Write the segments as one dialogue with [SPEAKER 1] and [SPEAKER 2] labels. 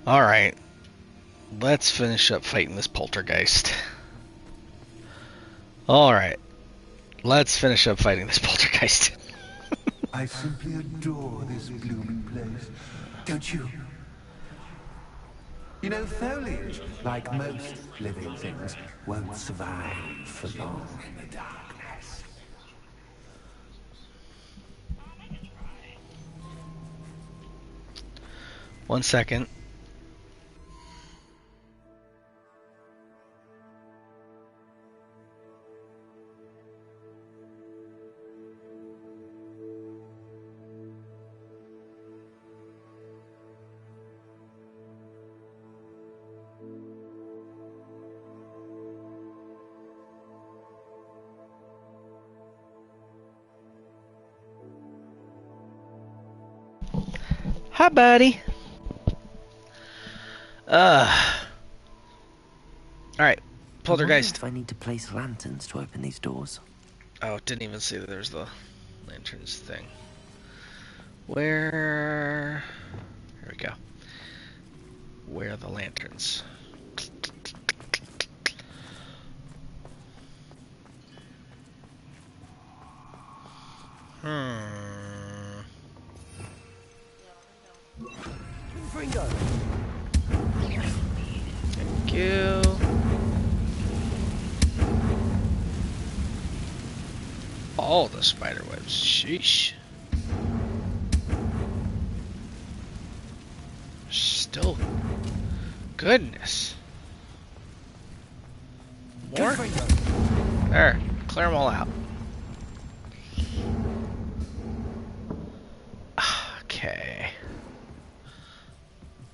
[SPEAKER 1] Alright, let's finish up fighting this poltergeist. Alright, let's finish up fighting this poltergeist.
[SPEAKER 2] I simply adore this blooming place. Don't you? You know, foliage, like most living things, won't survive for long in the darkness.
[SPEAKER 1] One second. Hi, buddy. Alright, poltergeist.
[SPEAKER 3] If I need to place lanterns to open these doors.
[SPEAKER 1] Oh, didn't even see that there's the lanterns thing. Where... Here we go. Where are the lanterns?
[SPEAKER 3] Ringo.
[SPEAKER 1] Thank you. All the spider webs. Sheesh. Still. Goodness. More? There. Clear them all out. Okay.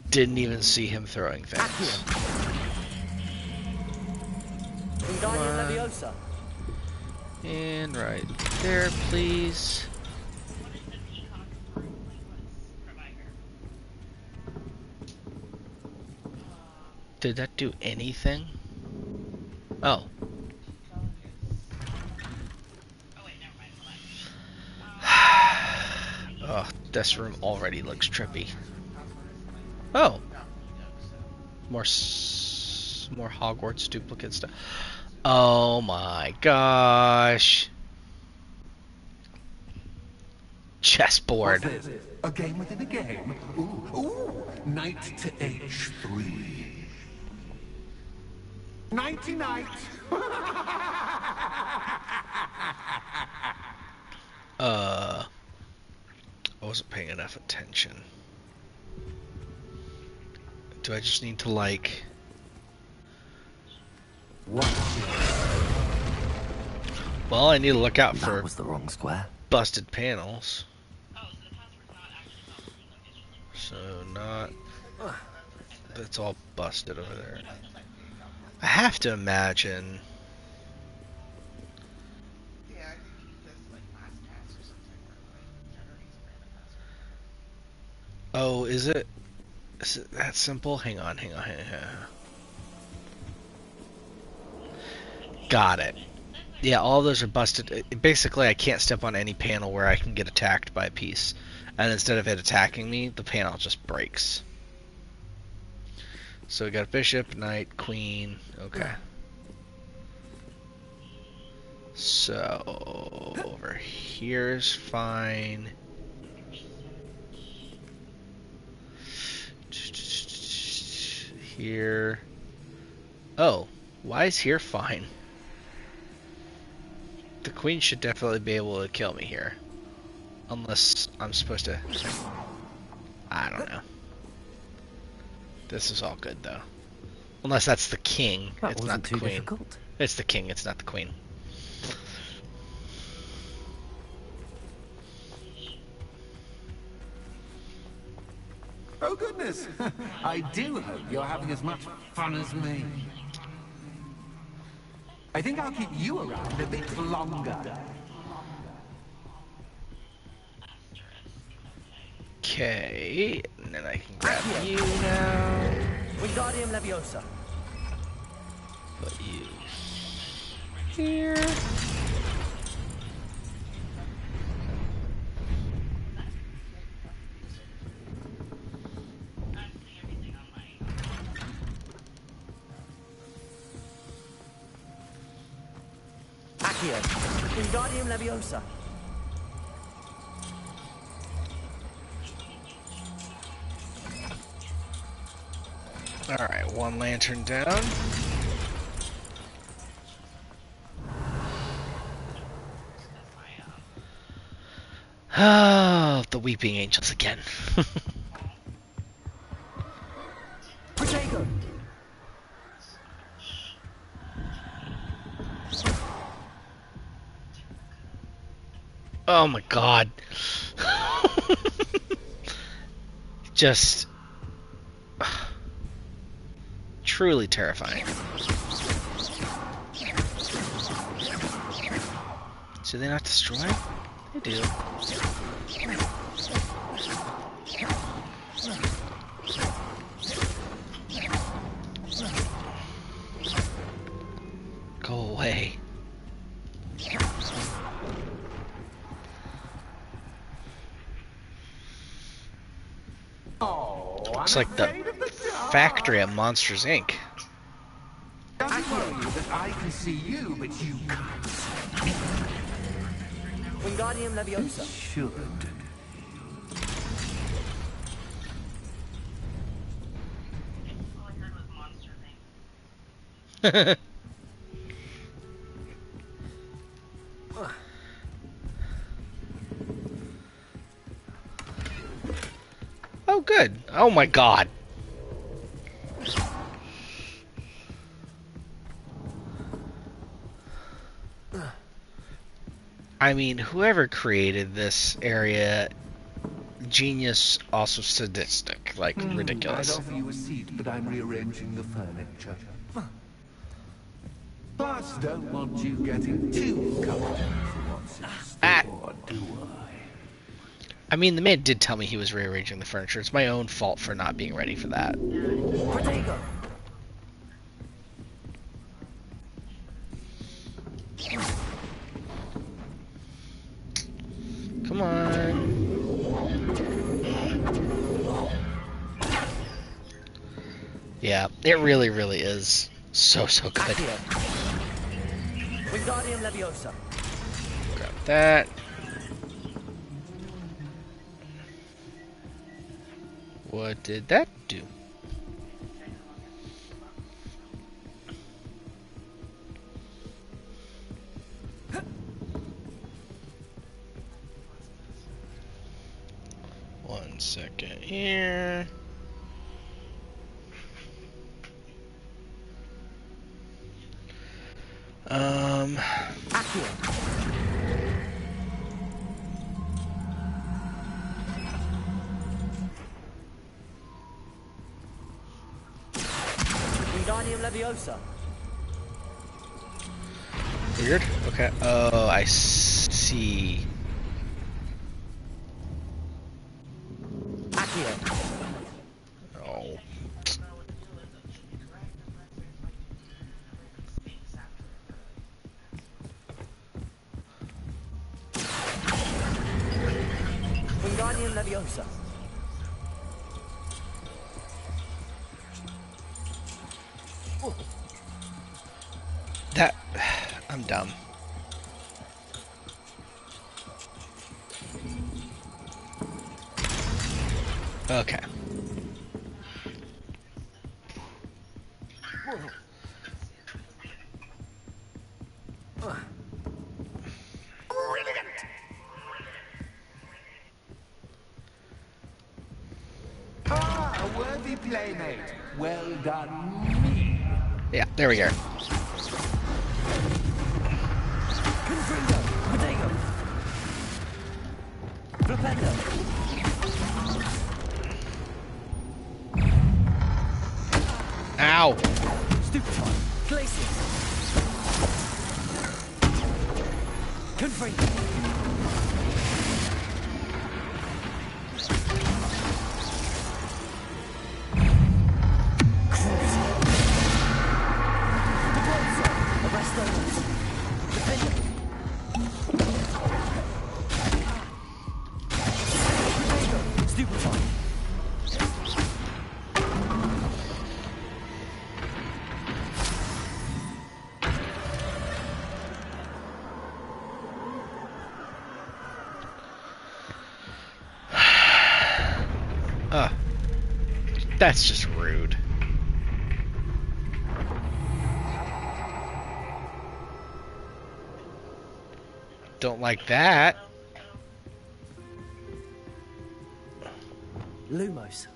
[SPEAKER 1] Didn't even see him throwing things. And right there, please. Did that do anything? Oh. Oh, this room already looks trippy. Oh. More Hogwarts duplicate stuff. Oh my gosh. Chessboard.
[SPEAKER 2] What's this? A game within a game? Ooh, knight to h3. Nighty night.
[SPEAKER 1] I wasn't paying enough attention. Do I just need to like...
[SPEAKER 2] What?
[SPEAKER 1] Well, I need to look out for
[SPEAKER 3] That was the wrong square.
[SPEAKER 1] busted panels. So not... It's all busted over there. I have to imagine... Oh, is it that simple? Hang on. Got it. Yeah, all those are busted. Basically, I can't step on any panel where I can get attacked by a piece. And instead of it attacking me, the panel just breaks. So we got bishop, knight, queen. Okay. So over here's fine. Here. Oh, why is here fine? The queen should definitely be able to kill me here. Unless I'm supposed to... I don't know. This is all good though. Unless that's the king.
[SPEAKER 3] That
[SPEAKER 1] it's
[SPEAKER 3] wasn't
[SPEAKER 1] not the
[SPEAKER 3] too
[SPEAKER 1] queen.
[SPEAKER 3] difficult.
[SPEAKER 1] It's the king, it's not the queen.
[SPEAKER 2] Oh goodness! I do hope you're having as much fun as me. I think I'll keep you around a bit longer.
[SPEAKER 1] Okay, and then I can grab you now.
[SPEAKER 3] Wingardium Leviosa.
[SPEAKER 1] Put you here.
[SPEAKER 3] Accio. Wingardium Leviosa.
[SPEAKER 1] Alright, one lantern down. Oh, the Weeping Angels again.
[SPEAKER 3] Protego.
[SPEAKER 1] Oh my god. Just truly terrifying. Do they not destroy? They do. Go away. Looks like the factory at Monsters, Inc.
[SPEAKER 2] Doesn't worry you that I can see you, but you can't.
[SPEAKER 3] Wingardium Leviosa.
[SPEAKER 2] Should.
[SPEAKER 1] Oh, good. Oh my god. I mean, whoever created this area, genius, also sadistic, like ridiculous.
[SPEAKER 2] I'd offer you a seat, but I'm rearranging the furniture. Plus, don't want you getting too comfortable for what's in store, do
[SPEAKER 1] I mean, the man did tell me he was rearranging the furniture. It's my own fault for not being ready for that.
[SPEAKER 3] Protego.
[SPEAKER 1] Come on. Yeah, it really, really is so good.
[SPEAKER 3] Accio. Wingardium Leviosa.
[SPEAKER 1] Grab that. What did that do? One second here.
[SPEAKER 3] Accio. Wingardium Leviosa.
[SPEAKER 1] Weird. Okay. Oh, I see.
[SPEAKER 3] Accio.
[SPEAKER 1] Oh.
[SPEAKER 3] Wingardium Leviosa.
[SPEAKER 1] That... I'm dumb. Okay.
[SPEAKER 2] Ah, a worthy playmate. Well done, me.
[SPEAKER 1] Yeah, there we go.
[SPEAKER 3] Confringo. Protego. Flipendo.
[SPEAKER 1] Ow!
[SPEAKER 3] Stupefy. Glacius. Confringo.
[SPEAKER 1] That's just rude. Don't like that.
[SPEAKER 3] Lumos.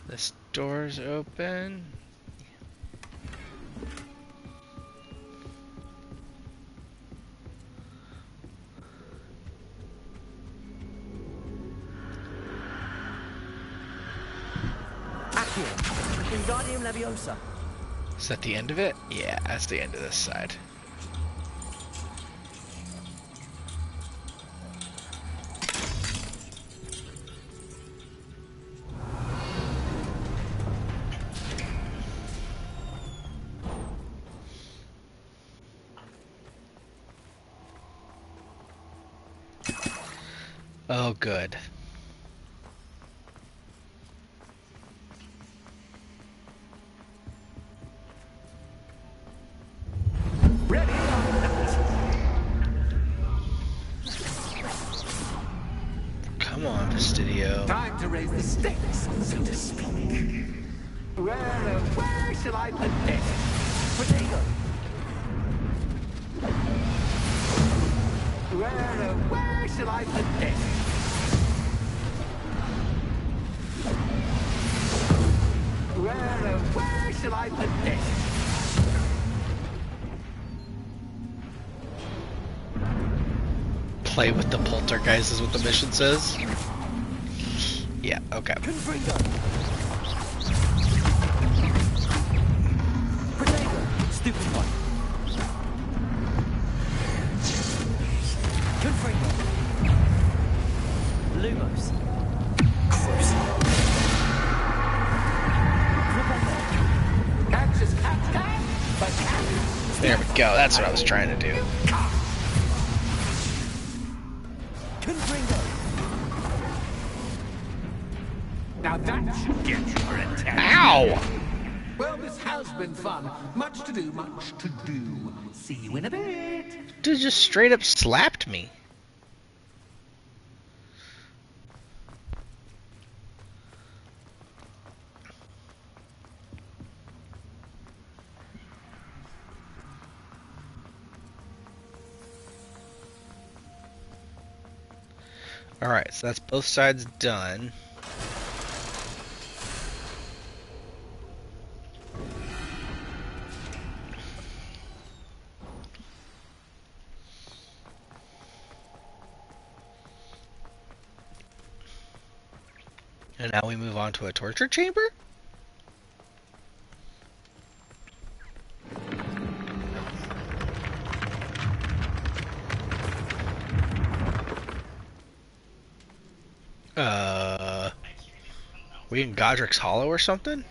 [SPEAKER 1] This door's open.
[SPEAKER 3] Accio. Wingardium Leviosa.
[SPEAKER 1] Is that the end of it? Yeah, that's the end of this side. Oh, good.
[SPEAKER 3] Ready?
[SPEAKER 1] Come on, Fastidio.
[SPEAKER 2] Time to raise the stakes, so to speak. Where shall I put this?
[SPEAKER 3] Protego.
[SPEAKER 2] Where shall I put this? Where shall I put this?
[SPEAKER 1] Play with the poltergeist is what the mission says. Yeah, okay.
[SPEAKER 3] Confringo. Protego. Stupid one. Confringo. Lumos. Rependo.
[SPEAKER 2] Anxious cat, but cat.
[SPEAKER 1] There we go. That's what I was trying to do.
[SPEAKER 3] Confringo.
[SPEAKER 2] Now that should get your attention.
[SPEAKER 1] Ow!
[SPEAKER 2] Well, this has been fun. Much to do, much to do. See you in a bit.
[SPEAKER 1] Dude just straight up slapped me. Alright, so that's both sides done. And now we move on to a torture chamber? We in Godric's Hollow or something?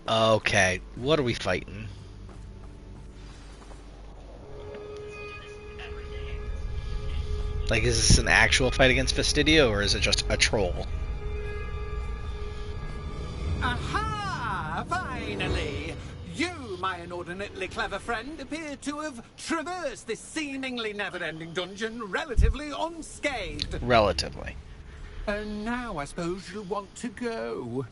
[SPEAKER 1] Okay, what are we fighting? Like, is this an actual fight against Fastidio, or is it just a troll?
[SPEAKER 2] Aha! Finally! You, my inordinately clever friend, appear to have traversed this seemingly never-ending dungeon relatively unscathed.
[SPEAKER 1] Relatively.
[SPEAKER 2] And now I suppose you'll want to go.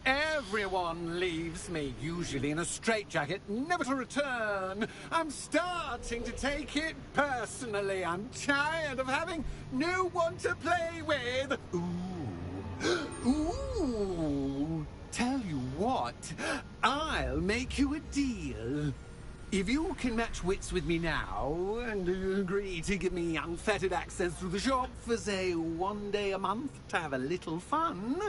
[SPEAKER 2] Everyone leaves me, usually in a straitjacket, never to return. I'm starting to take it personally. I'm tired of having no one to play with. Ooh. Ooh. Tell you what, I'll make you a deal. If you can match wits with me now, and agree to give me unfettered access to the shop for, say, 1 day a month to have a little fun,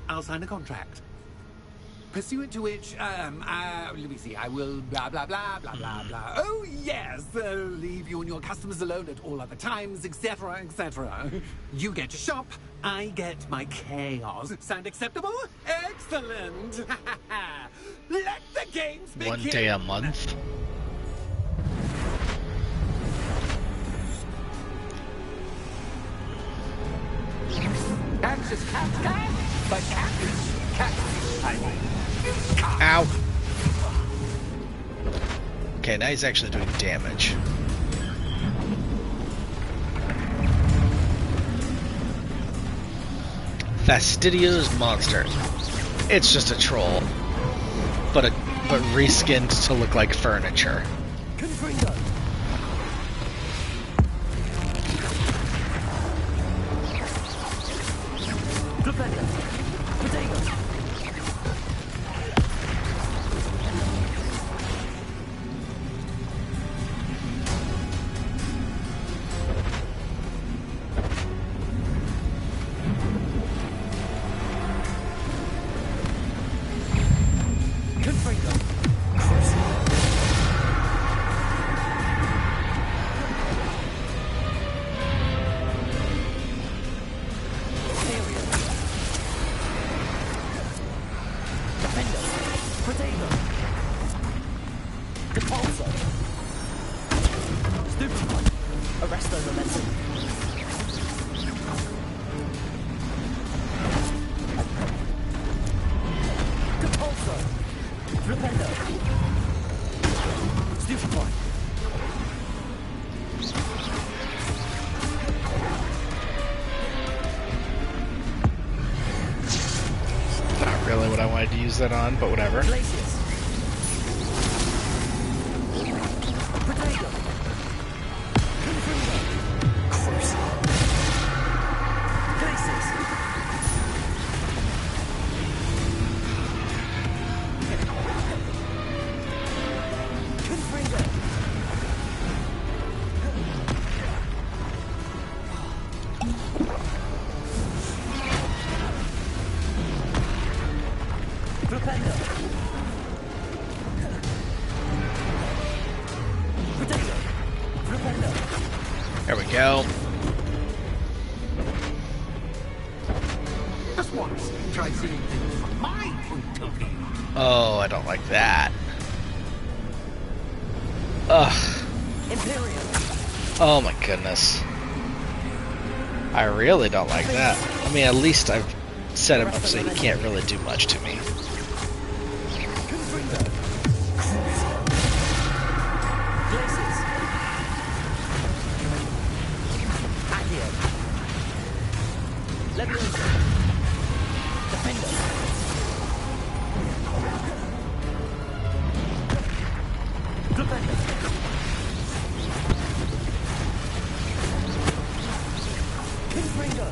[SPEAKER 2] I'll sign a contract. Pursuant to which, let me see, I will blah, blah, blah, blah, blah, blah. Oh, yes, leave you and your customers alone at all other times, etc., etc. You get your shop, I get my chaos. Sound acceptable? Excellent! Let the games begin!
[SPEAKER 1] 1 day a month?
[SPEAKER 2] Anxious cat, but cat.
[SPEAKER 1] Ow! Okay, now he's actually doing damage. Fastidio's monster. It's just a troll, but reskinned to look like furniture.
[SPEAKER 3] Confringo. Defender. Potato. Confringo.
[SPEAKER 1] Not really what I wanted to use that on, but whatever.
[SPEAKER 3] Glacius. Potato. Confringo. Cruise. Glacius. Confringo. Flipendo. Potato. Flipendo.
[SPEAKER 1] There we go.
[SPEAKER 2] Just once, try seeing things from my point of view.
[SPEAKER 1] Oh, I don't like that. Ugh.
[SPEAKER 3] Imperium.
[SPEAKER 1] Oh my goodness. I really don't like that. I mean, at least I've set him up so he can't really do much to me.
[SPEAKER 3] Confringo. Glacius. Accio. Leviosa. Defender. Defender. Confringo.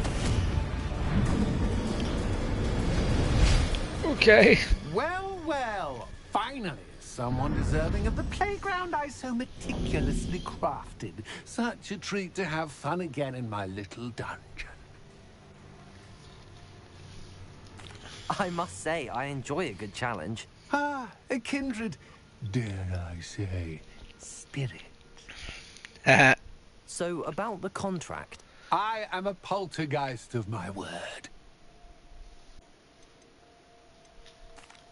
[SPEAKER 1] Okay.
[SPEAKER 2] Well, well, finally, someone deserving of the playground I so meticulously crafted. Such a treat to have fun again in my little dungeon.
[SPEAKER 4] I must say, I enjoy a good challenge.
[SPEAKER 2] Ah, a kindred, dare I say, spirit.
[SPEAKER 4] So, about the contract.
[SPEAKER 2] I am a poltergeist of my word.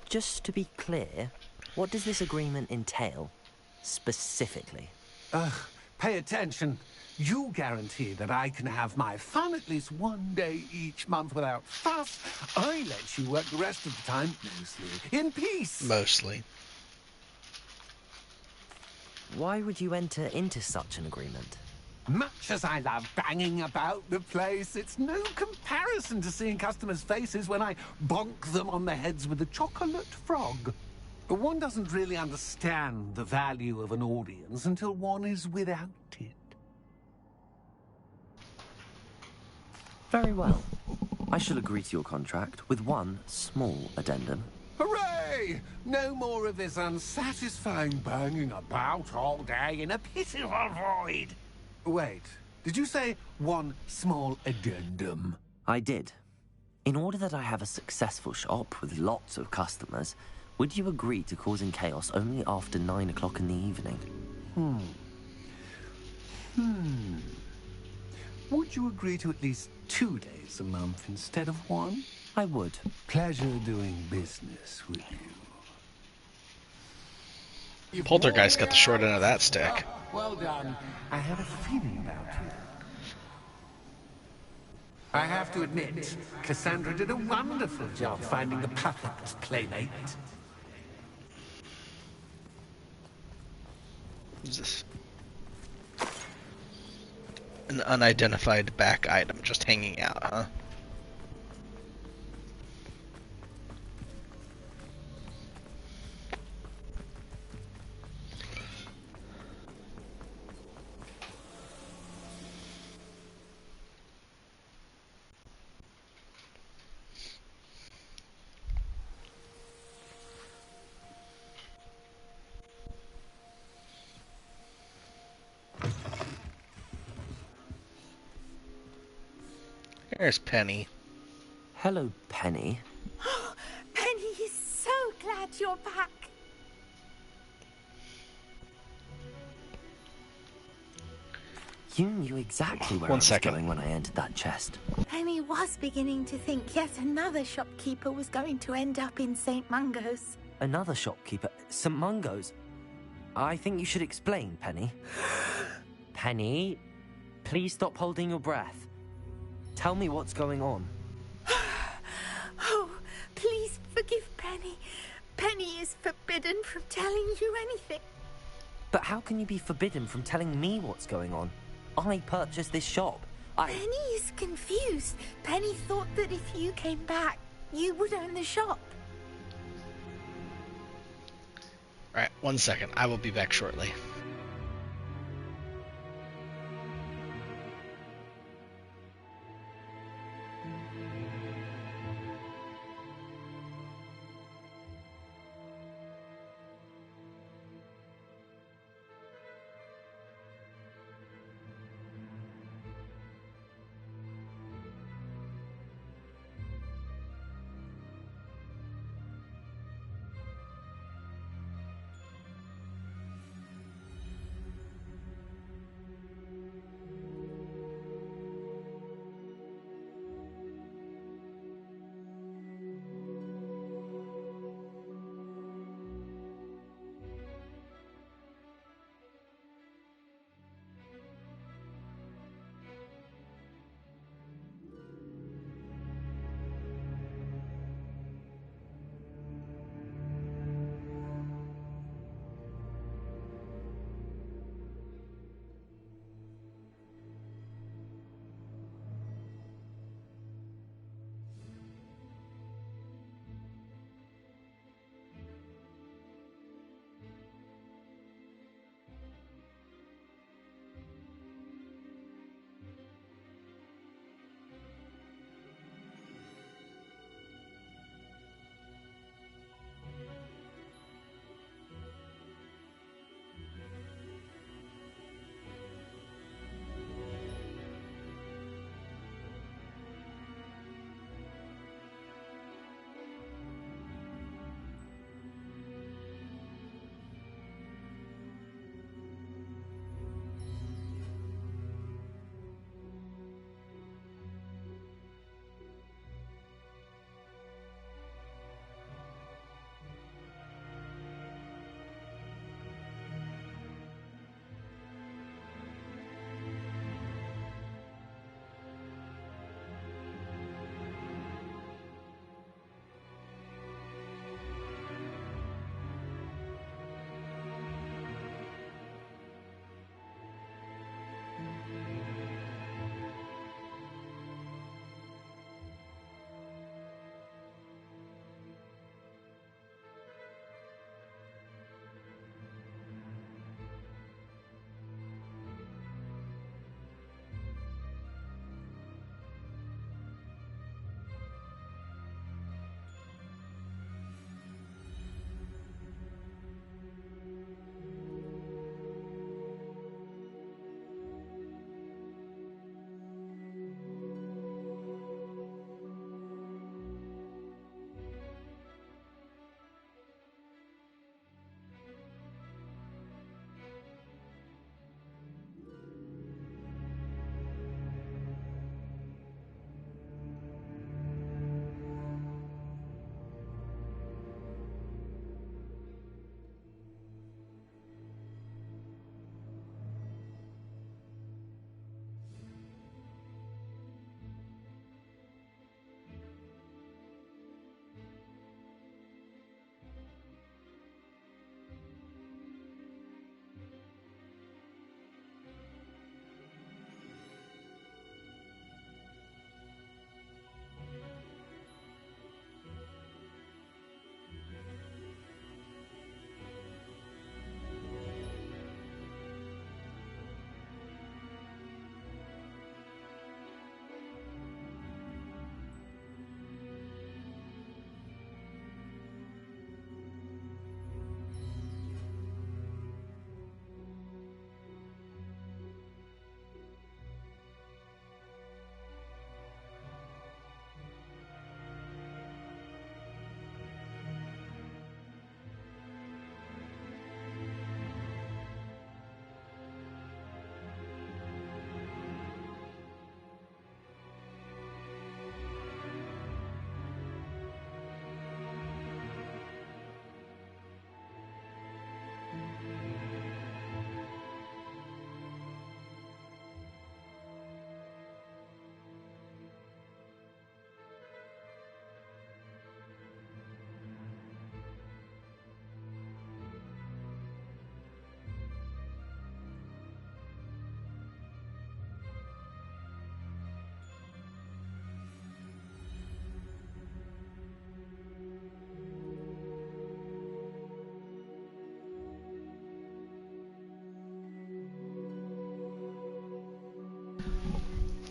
[SPEAKER 4] Just to be clear, what does this agreement entail, specifically?
[SPEAKER 2] Pay attention. You guarantee that I can have my fun at least one day each month without fuss. I let you work the rest of the time, mostly, in peace.
[SPEAKER 1] Mostly.
[SPEAKER 4] Why would you enter into such an agreement?
[SPEAKER 2] Much as I love banging about the place, it's no comparison to seeing customers' faces when I bonk them on the heads with a chocolate frog. One doesn't really understand the value of an audience until one is without it.
[SPEAKER 4] Very well. I shall agree to your contract with one small addendum.
[SPEAKER 2] Hooray! No more of this unsatisfying banging about all day in a pitiful void. Wait, did you say one small addendum?
[SPEAKER 4] I did. In order that I have a successful shop with lots of customers, would you agree to causing chaos only after 9 o'clock in the evening?
[SPEAKER 2] Would you agree to at least 2 days a month instead of one?
[SPEAKER 4] I would.
[SPEAKER 2] Pleasure doing business with you.
[SPEAKER 1] Poltergeist got the short end of that stick.
[SPEAKER 2] Well done. I had a feeling about you. I have to admit, Cassandra did a wonderful job finding the perfect playmate.
[SPEAKER 1] What's this? An unidentified back item just hanging out, huh? There's Penny.
[SPEAKER 4] Hello, Penny.
[SPEAKER 5] Penny is so glad you're back.
[SPEAKER 4] You knew exactly where I
[SPEAKER 1] One
[SPEAKER 4] was
[SPEAKER 1] second.
[SPEAKER 4] going when I entered that chest.
[SPEAKER 5] Penny was beginning to think yet another shopkeeper was going to end up in St. Mungo's.
[SPEAKER 4] Another shopkeeper, St. Mungo's. I think you should explain, Penny. Penny, please stop holding your breath. Tell me what's going on.
[SPEAKER 5] Oh, please forgive Penny. Penny is forbidden from telling you anything.
[SPEAKER 4] But how can you be forbidden from telling me what's going on? I purchased this shop.
[SPEAKER 5] Penny is confused. Penny thought that if you came back, you would own the shop.
[SPEAKER 1] Alright, 1 second. I will be back shortly.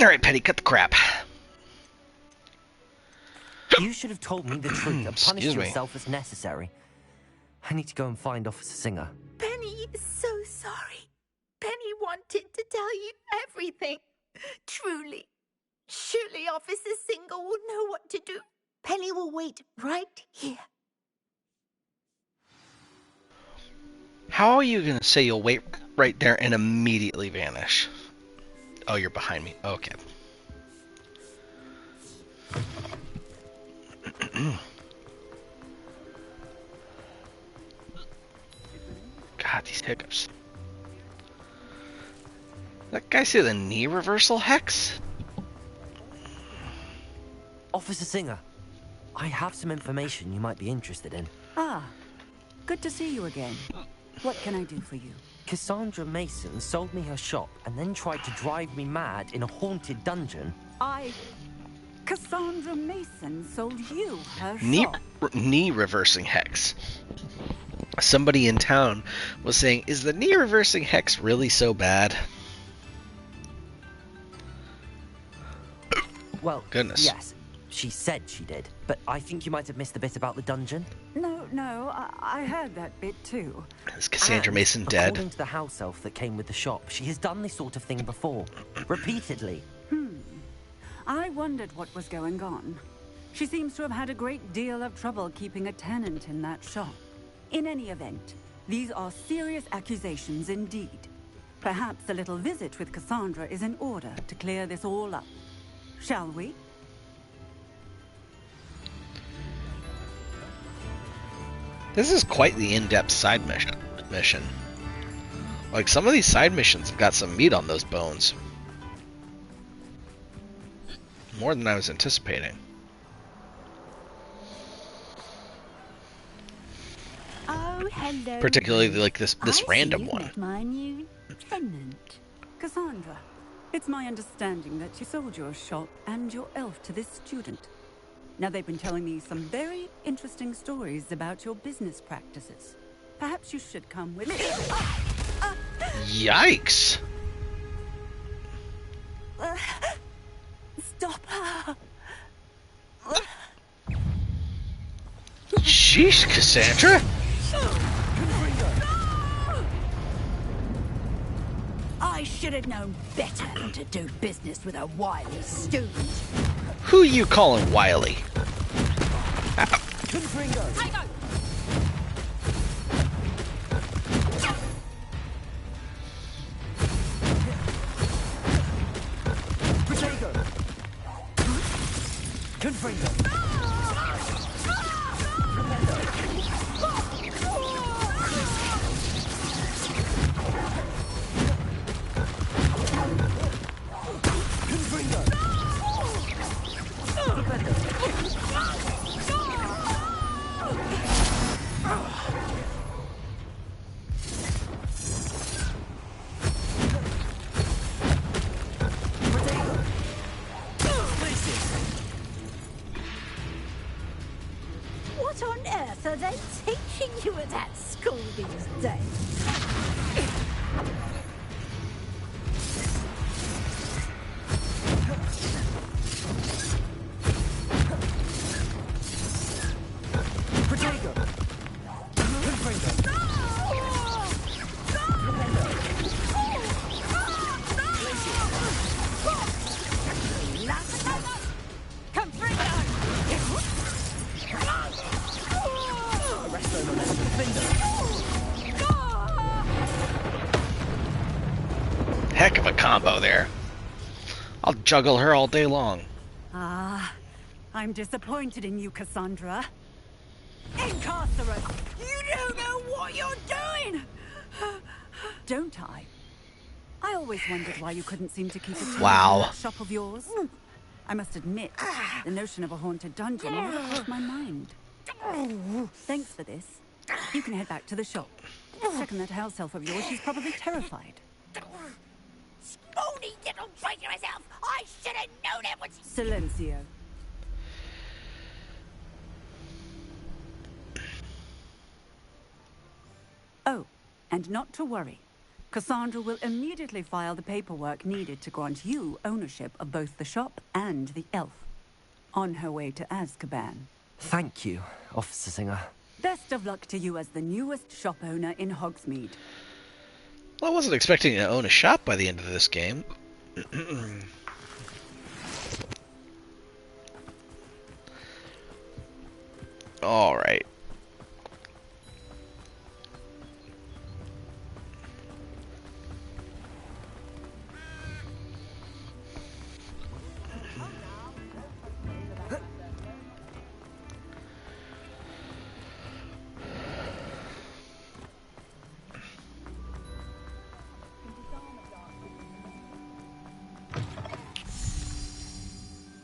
[SPEAKER 1] Alright, Penny, cut the crap.
[SPEAKER 4] You should have told me the truth and punished
[SPEAKER 1] Excuse me.
[SPEAKER 4] yourself as necessary. I need to go and find Officer Singer.
[SPEAKER 5] Penny is so sorry. Penny wanted to tell you everything. Truly. Surely Officer Singer will know what to do. Penny will wait right here.
[SPEAKER 1] How are you gonna say you'll wait right there and immediately vanish? Oh, you're behind me. Okay. God, these hiccups. That guy see the knee reversal hex?
[SPEAKER 4] Officer Singer, I have some information you might be interested in.
[SPEAKER 6] Ah, good to see you again. What can I do for you?
[SPEAKER 4] Cassandra Mason sold me her shop and then tried to drive me mad in a haunted dungeon.
[SPEAKER 6] Cassandra Mason sold you her
[SPEAKER 1] Knee,
[SPEAKER 6] shop.
[SPEAKER 1] knee reversing hex. Somebody in town was saying, is the knee reversing hex really so bad?
[SPEAKER 4] Well,
[SPEAKER 1] Goodness.
[SPEAKER 4] yes, she said she did, but I think you might have missed the bit about the dungeon.
[SPEAKER 6] No, I heard that bit too.
[SPEAKER 1] Is Cassandra
[SPEAKER 4] And,
[SPEAKER 1] Mason dead?
[SPEAKER 4] According to the house elf that came with the shop, she has done this sort of thing before, repeatedly.
[SPEAKER 6] I wondered what was going on. She seems to have had a great deal of trouble keeping a tenant in that shop. In any event, these are serious accusations indeed. Perhaps a little visit with Cassandra is in order to clear this all up. Shall we?
[SPEAKER 1] This is quite the in-depth side mission. Like, some of these side missions have got some meat on those bones. More than I was anticipating.
[SPEAKER 5] Oh, hello.
[SPEAKER 1] Particularly like this
[SPEAKER 5] I
[SPEAKER 1] random
[SPEAKER 5] see you've
[SPEAKER 1] one.
[SPEAKER 5] met my new tenant.
[SPEAKER 6] Cassandra, it's my understanding that you sold your shop and your elf to this student. Now, they've been telling me some very interesting stories about your business practices. Perhaps you should come with me.
[SPEAKER 1] Yikes!
[SPEAKER 5] Stop her.
[SPEAKER 1] Sheesh, Cassandra!
[SPEAKER 5] I should have known better than to do business with a wily student.
[SPEAKER 1] Who you calling Wily?
[SPEAKER 5] What on earth are they teaching you at that school these days? Heck of a combo there. I'll juggle her all day long.
[SPEAKER 6] Ah, I'm disappointed in you, Cassandra. Incarcerate! You don't know what you're doing! Don't I? I always wondered why you couldn't seem to keep a tab
[SPEAKER 1] Wow.
[SPEAKER 6] on that shop of yours. I must admit, the notion of a haunted dungeon never crossed my mind. Thanks for this. You can head back to the shop. Second that house elf of yours, she's probably terrified.
[SPEAKER 5] Spoony little traitor herself! I should have known it was...
[SPEAKER 6] Silencio. Oh, and not to worry. Cassandra will immediately file the paperwork needed to grant you ownership of both the shop and the elf. On her way to Azkaban.
[SPEAKER 4] Thank you, Officer Singer.
[SPEAKER 6] Best of luck to you as the newest shop owner in Hogsmeade.
[SPEAKER 1] Well, I wasn't expecting to own a shop by the end of this game. Alright.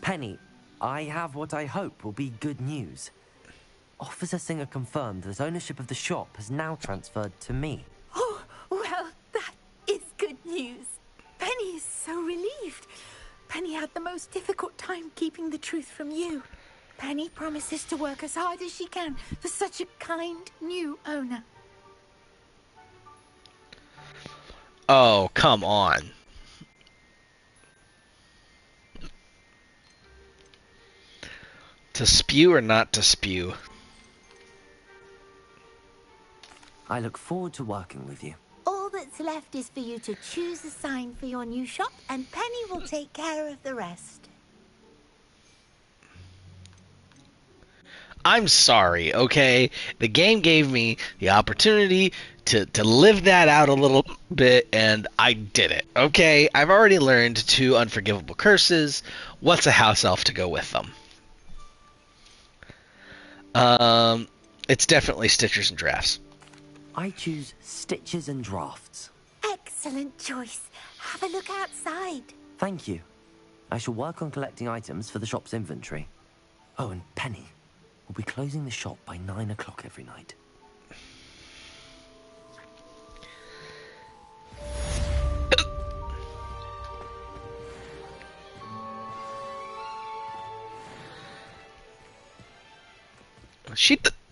[SPEAKER 4] Penny, I have what I hope will be good news. Officer Singer confirmed that ownership of the shop has now transferred to me.
[SPEAKER 5] Oh, well, that is good news. Penny is so relieved. Penny had the most difficult time keeping the truth from you. Penny promises to work as hard as she can for such a kind new owner.
[SPEAKER 1] Oh, come on. To spew or not to spew?
[SPEAKER 4] I look forward to working with you.
[SPEAKER 5] All that's left is for you to choose a sign for your new shop, and Penny will take care of the rest.
[SPEAKER 1] I'm sorry, okay? The game gave me the opportunity to live that out a little bit, and I did it, okay? I've already learned 2 unforgivable curses. What's a house elf to go with them? It's definitely Stitchers and Drafts.
[SPEAKER 4] I choose Stitches and Drafts.
[SPEAKER 5] Excellent choice. Have a look outside.
[SPEAKER 4] Thank you. I shall work on collecting items for the shop's inventory. Oh, and Penny, we'll be closing the shop by 9 o'clock every night.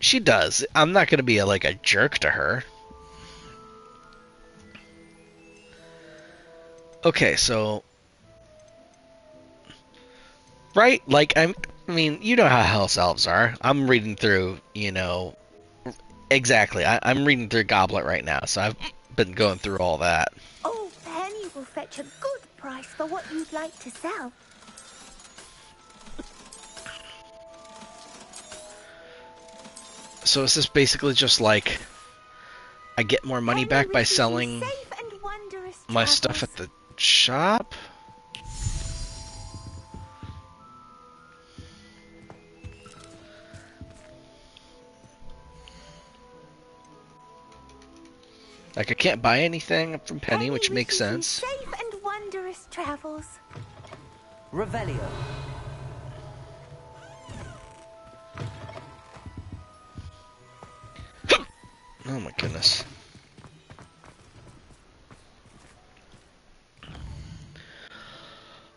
[SPEAKER 1] She does. I'm not going to be like a jerk to her. Okay, so right, like I mean, you know how house elves are. I'm reading through, exactly. I'm reading through Goblet right now, so I've been going through all that.
[SPEAKER 5] Oh, Penny will fetch a good price for what you'd like to sell.
[SPEAKER 1] So is this basically just like I get more money
[SPEAKER 5] Penny
[SPEAKER 1] back by
[SPEAKER 5] wishes you
[SPEAKER 1] selling
[SPEAKER 5] safe and wondrous
[SPEAKER 1] my
[SPEAKER 5] travels.
[SPEAKER 1] stuff at the shop? Like I can't buy anything from Penny, which makes
[SPEAKER 5] wishes you
[SPEAKER 1] sense.
[SPEAKER 5] Safe and wondrous travels.
[SPEAKER 4] Revelio.
[SPEAKER 1] Oh my goodness.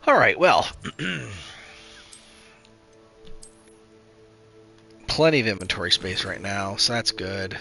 [SPEAKER 1] Alright, well. Plenty of inventory space right now, so that's good.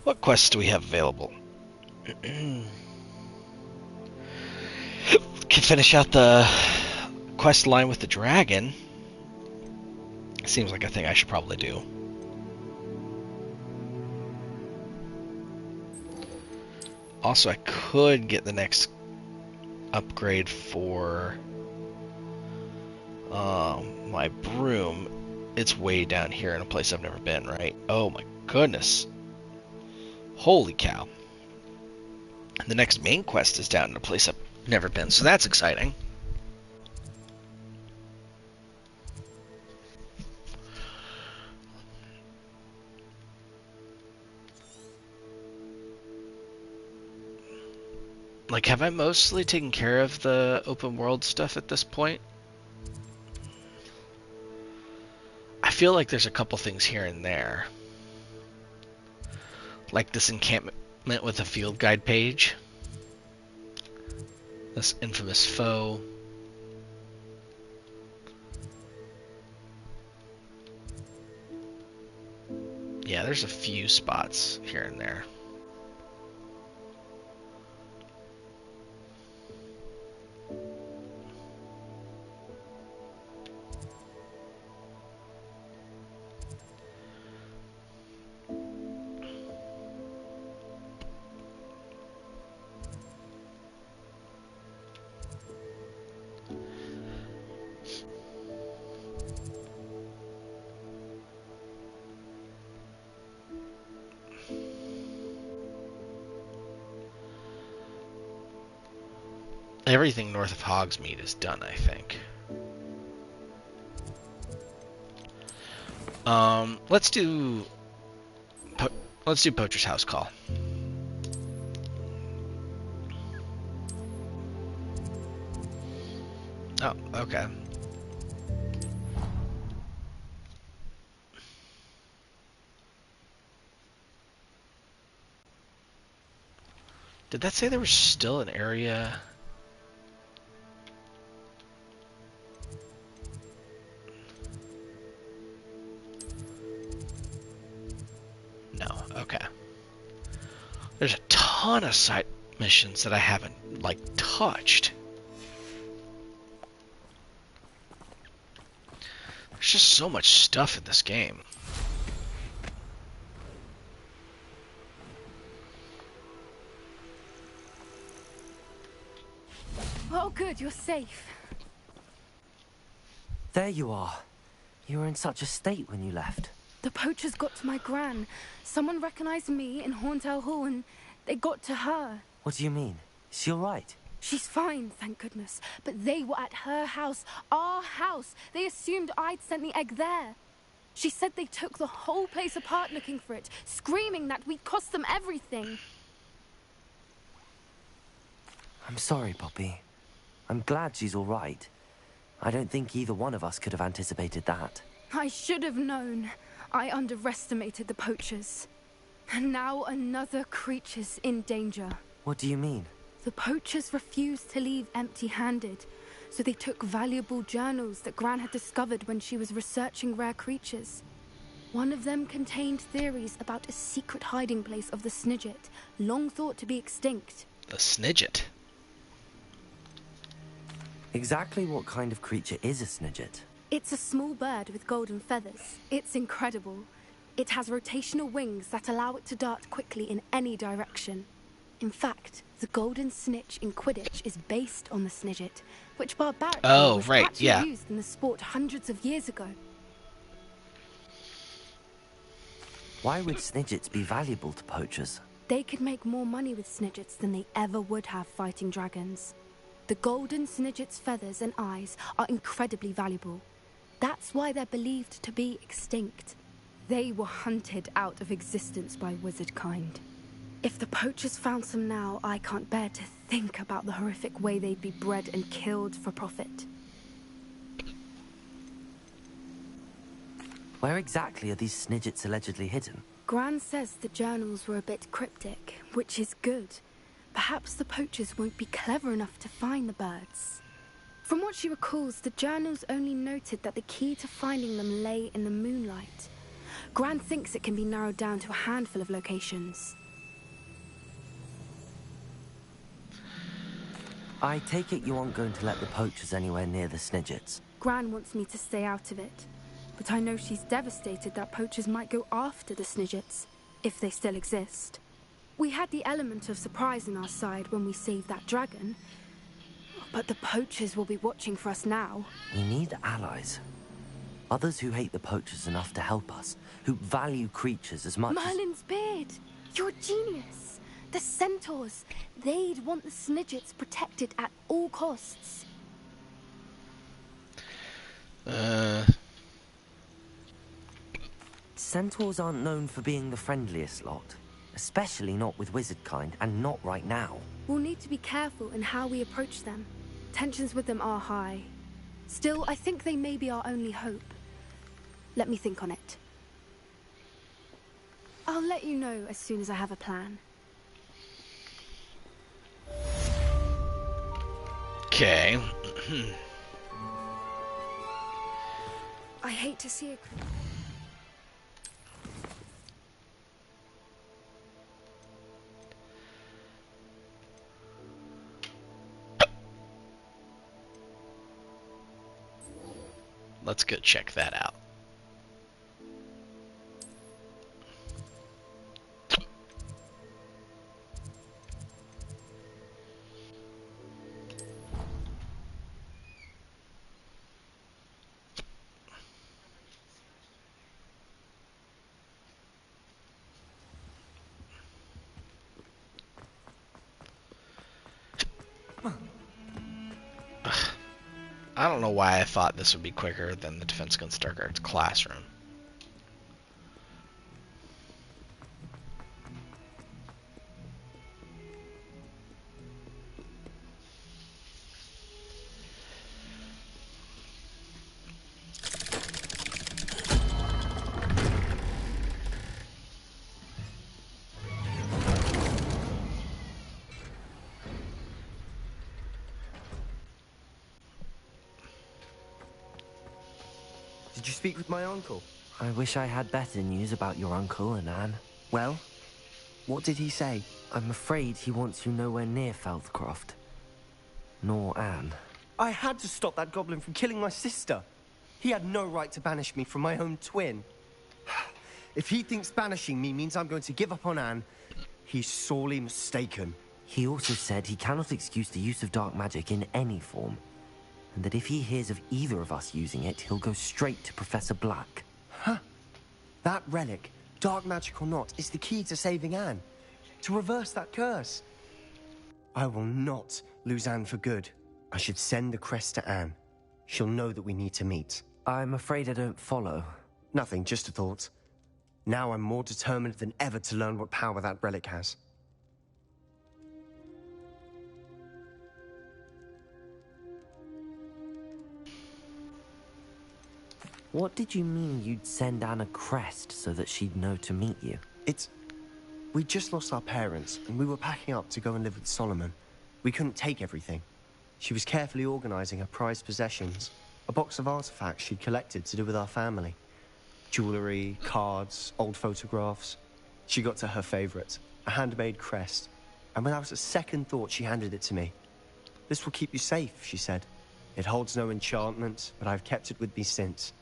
[SPEAKER 1] What quests do we have available? Can finish out the quest line with the dragon. Seems like a thing I should probably do. Also, I could get the next upgrade for my broom, it's way down here in a place I've never been, right? Oh my goodness. Holy cow. And the next main quest is down in a place I've never been, so that's exciting. Like, have I mostly taken care of the open world stuff at this point? I feel like there's a couple things here and there. Like this encampment with a field guide page. This infamous foe. Yeah, there's a few spots here and there. Everything north of Hogsmeade is done, I think. Let's do Poacher's House Call. Oh, okay. Did that say there was still an area? No, okay. There's a ton of side missions that I haven't, like, touched. There's just so much stuff in this game.
[SPEAKER 7] Oh, good, you're safe.
[SPEAKER 4] There you are. You were in such a state when you left.
[SPEAKER 7] The poachers got to my gran. Someone recognized me in Horntail Hall and they got to her.
[SPEAKER 4] What do you mean? Is she all right?
[SPEAKER 7] She's fine, thank goodness. But they were at her house, our house. They assumed I'd sent the egg there. She said they took the whole place apart looking for it, screaming that we'd cost them everything.
[SPEAKER 4] I'm sorry, Poppy. I'm glad she's all right. I don't think either one of us could have anticipated that.
[SPEAKER 7] I should have known. I underestimated the poachers. And now another creature's in danger.
[SPEAKER 4] What do you mean?
[SPEAKER 7] The poachers refused to leave empty-handed, so they took valuable journals that Gran had discovered when she was researching rare creatures. One of them contained theories about a secret hiding place of the Snidget, long thought to be extinct.
[SPEAKER 1] The Snidget?
[SPEAKER 4] Exactly what kind of creature is a Snidget?
[SPEAKER 7] It's a small bird with golden feathers. It's incredible. It has rotational wings that allow it to dart quickly in any direction. In fact, the golden snitch in Quidditch is based on the Snidget, which barbarically was actually used in the sport hundreds of years ago.
[SPEAKER 4] Why would Snidgets be valuable to poachers?
[SPEAKER 7] They could make more money with Snidgets than they ever would have fighting dragons. The golden Snidget's feathers and eyes are incredibly valuable. That's why they're believed to be extinct. They were hunted out of existence by wizard kind. If the poachers found some now, I can't bear to think about the horrific way they'd be bred and killed for profit.
[SPEAKER 4] Where exactly are these Snidgets allegedly hidden?
[SPEAKER 7] Gran says the journals were a bit cryptic, which is good. Perhaps the poachers won't be clever enough to find the birds. From what she recalls, the journals only noted that the key to finding them lay in the moonlight. Gran thinks it can be narrowed down to a handful of locations.
[SPEAKER 4] I take it you aren't going to let the poachers anywhere near the Snidgets.
[SPEAKER 7] Gran wants me to stay out of it, but I know she's devastated that poachers might go after the Snidgets, if they still exist. We had the element of surprise on our side when we saved that dragon, But the poachers will be watching for us now.
[SPEAKER 4] We need allies. Others who hate the poachers enough to help us, who value creatures as much
[SPEAKER 7] Merlin's beard! You're a genius! The centaurs! They'd want the Snidgets protected at all costs.
[SPEAKER 4] Centaurs aren't known for being the friendliest lot. Especially not with wizard kind, and not right now.
[SPEAKER 7] We'll need to be careful in how we approach them. Tensions with them are high. Still, I think they may be our only hope. Let me think on it. I'll let you know as soon as I have a plan.
[SPEAKER 1] Okay.
[SPEAKER 7] I hate to see a...
[SPEAKER 1] Let's go check that out. I don't know why I thought this would be quicker than the Defense Against Dark Arts classroom.
[SPEAKER 8] Did you speak with my uncle?
[SPEAKER 4] I wish I had better news about your uncle and Anne.
[SPEAKER 8] Well, what did he say?
[SPEAKER 4] I'm afraid he wants you nowhere near Feldcroft. Nor Anne.
[SPEAKER 8] I had to stop that goblin from killing my sister. He had no right to banish me from my own twin. If he thinks banishing me means I'm going to give up on Anne, he's sorely mistaken.
[SPEAKER 4] He also said he cannot excuse the use of dark magic in any form, and that if he hears of either of us using it, he'll go straight to Professor Black.
[SPEAKER 8] Huh? That relic, dark magic or not, is the key to saving Anne. To reverse that curse. I will not lose Anne for good. I should send the crest to Anne. She'll know that we need to meet.
[SPEAKER 4] I'm afraid I don't follow.
[SPEAKER 8] Nothing, just a thought. Now I'm more determined than ever to learn what power that relic has.
[SPEAKER 4] What did you mean you'd send Anne a crest so that she'd know to meet you?
[SPEAKER 8] We just lost our parents, and we were packing up to go and live with Solomon. We couldn't take everything. She was carefully organizing her prized possessions, a box of artifacts she'd collected to do with our family. Jewelry, cards, old photographs. She got to her favorite, a handmade crest, and without a second thought, she handed it to me. This will keep you safe, she said. It holds no enchantment, but I've kept it with me since.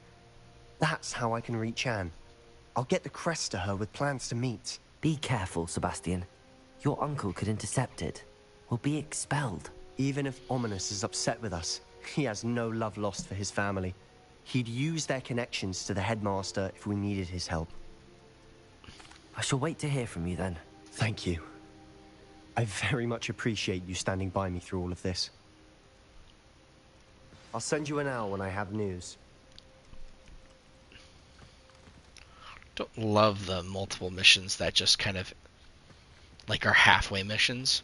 [SPEAKER 8] That's how I can reach Anne. I'll get the crest to her with plans to meet.
[SPEAKER 4] Be careful, Sebastian. Your uncle could intercept it. We'll be expelled.
[SPEAKER 8] Even if Ominous is upset with us, he has no love lost for his family. He'd use their connections to the headmaster if we needed his help.
[SPEAKER 4] I shall wait to hear from you then.
[SPEAKER 8] Thank you. I very much appreciate you standing by me through all of this. I'll send you an owl when I have news.
[SPEAKER 1] Don't love the multiple missions that just kind of like are halfway missions.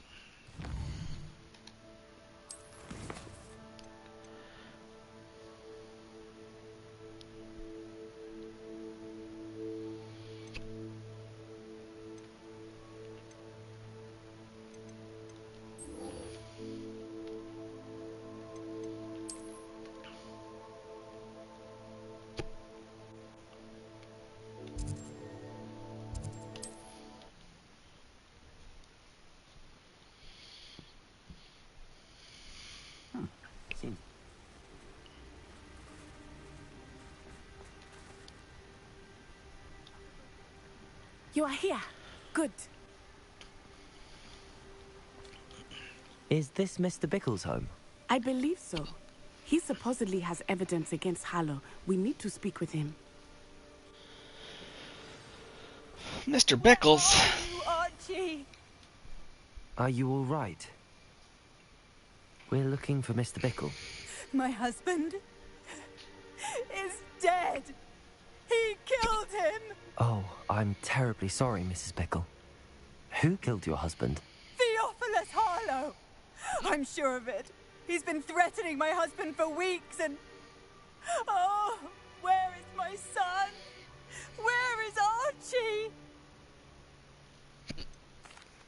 [SPEAKER 6] You are here. Good.
[SPEAKER 4] Is this Mr. Bickle's home?
[SPEAKER 9] I believe so. He supposedly has evidence against Harlow. We need to speak with him.
[SPEAKER 1] Mr. Bickles.
[SPEAKER 6] You, Archie!
[SPEAKER 4] Are you all right? We're looking for Mr. Bickle.
[SPEAKER 6] My husband is dead. He killed him.
[SPEAKER 4] Oh, I'm terribly sorry, Mrs. Bickle. Who killed your husband?
[SPEAKER 6] Theophilus Harlow. I'm sure of it. He's been threatening my husband for weeks and... Oh, where is my son? Where is Archie?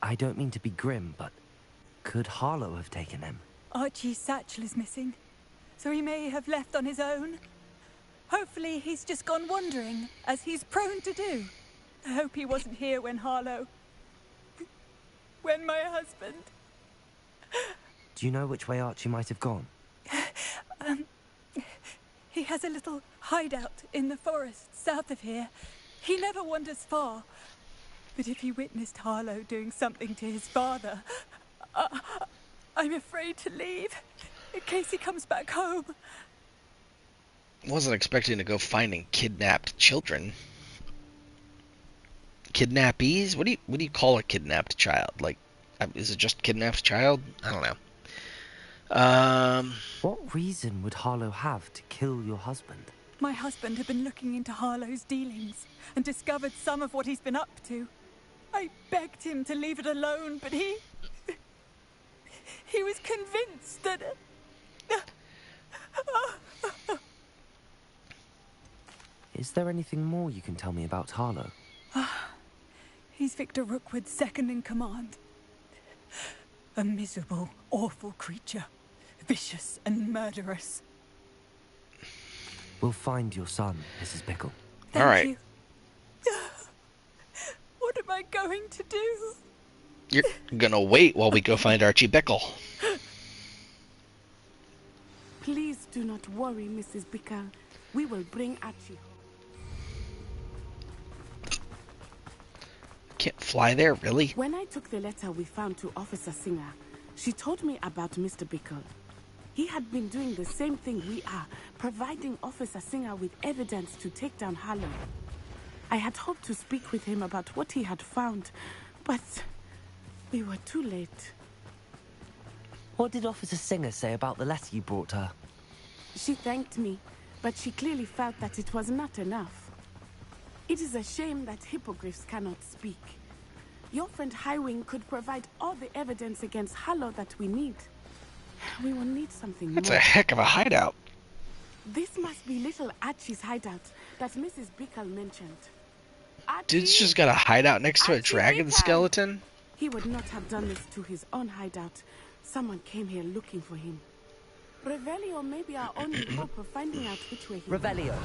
[SPEAKER 4] I don't mean to be grim, but could Harlow have taken him?
[SPEAKER 6] Archie's satchel is missing, so he may have left on his own. Hopefully he's just gone wandering, as he's prone to do. I hope he wasn't here when Harlow... when my husband...
[SPEAKER 4] Do you know which way Archie might have gone?
[SPEAKER 6] He has a little hideout in the forest south of here. He never wanders far. But if he witnessed Harlow doing something to his father, I'm afraid to leave, in case he comes back home.
[SPEAKER 1] Wasn't expecting to go finding kidnapped children. Kidnappees? What do you call a kidnapped child? Like, is it just kidnapped child? I don't know.
[SPEAKER 4] What reason would Harlow have to kill your husband?
[SPEAKER 6] My husband had been looking into Harlow's dealings and discovered some of what he's been up to. I begged him to leave it alone, but he was convinced that...
[SPEAKER 4] Is there anything more you can tell me about Harlow?
[SPEAKER 6] He's Victor Rookwood's second in command. A miserable, awful creature. Vicious and murderous.
[SPEAKER 4] We'll find your son, Mrs. Bickle.
[SPEAKER 6] Thank
[SPEAKER 1] All right.
[SPEAKER 6] you. What am I going to do?
[SPEAKER 1] You're gonna wait while we go find Archie Bickle.
[SPEAKER 9] Please do not worry, Mrs. Bickle. We will bring Archie home.
[SPEAKER 1] Can't fly there, really?
[SPEAKER 9] When I took the letter we found to Officer Singer, she told me about Mr. Bickle. He had been doing the same thing we are, providing Officer Singer with evidence to take down Harlow. I had hoped to speak with him about what he had found, but we were too late.
[SPEAKER 4] What did Officer Singer say about the letter you brought her?
[SPEAKER 9] She thanked me, but she clearly felt that it was not enough. It is a shame that hippogriffs cannot speak. Your friend Highwing could provide all the evidence against Harlow that we need. We will need something
[SPEAKER 1] That's
[SPEAKER 9] more.
[SPEAKER 1] a heck of a hideout.
[SPEAKER 9] This must be little Archie's hideout that Mrs. Bickle mentioned.
[SPEAKER 1] Dude's just got a hideout next to a
[SPEAKER 9] Archie
[SPEAKER 1] dragon
[SPEAKER 9] Bickle!
[SPEAKER 1] skeleton?
[SPEAKER 9] He would not have done this to his own hideout. Someone came here looking for him. Revelio may be our only hope of finding out which way he went.
[SPEAKER 4] Revelio.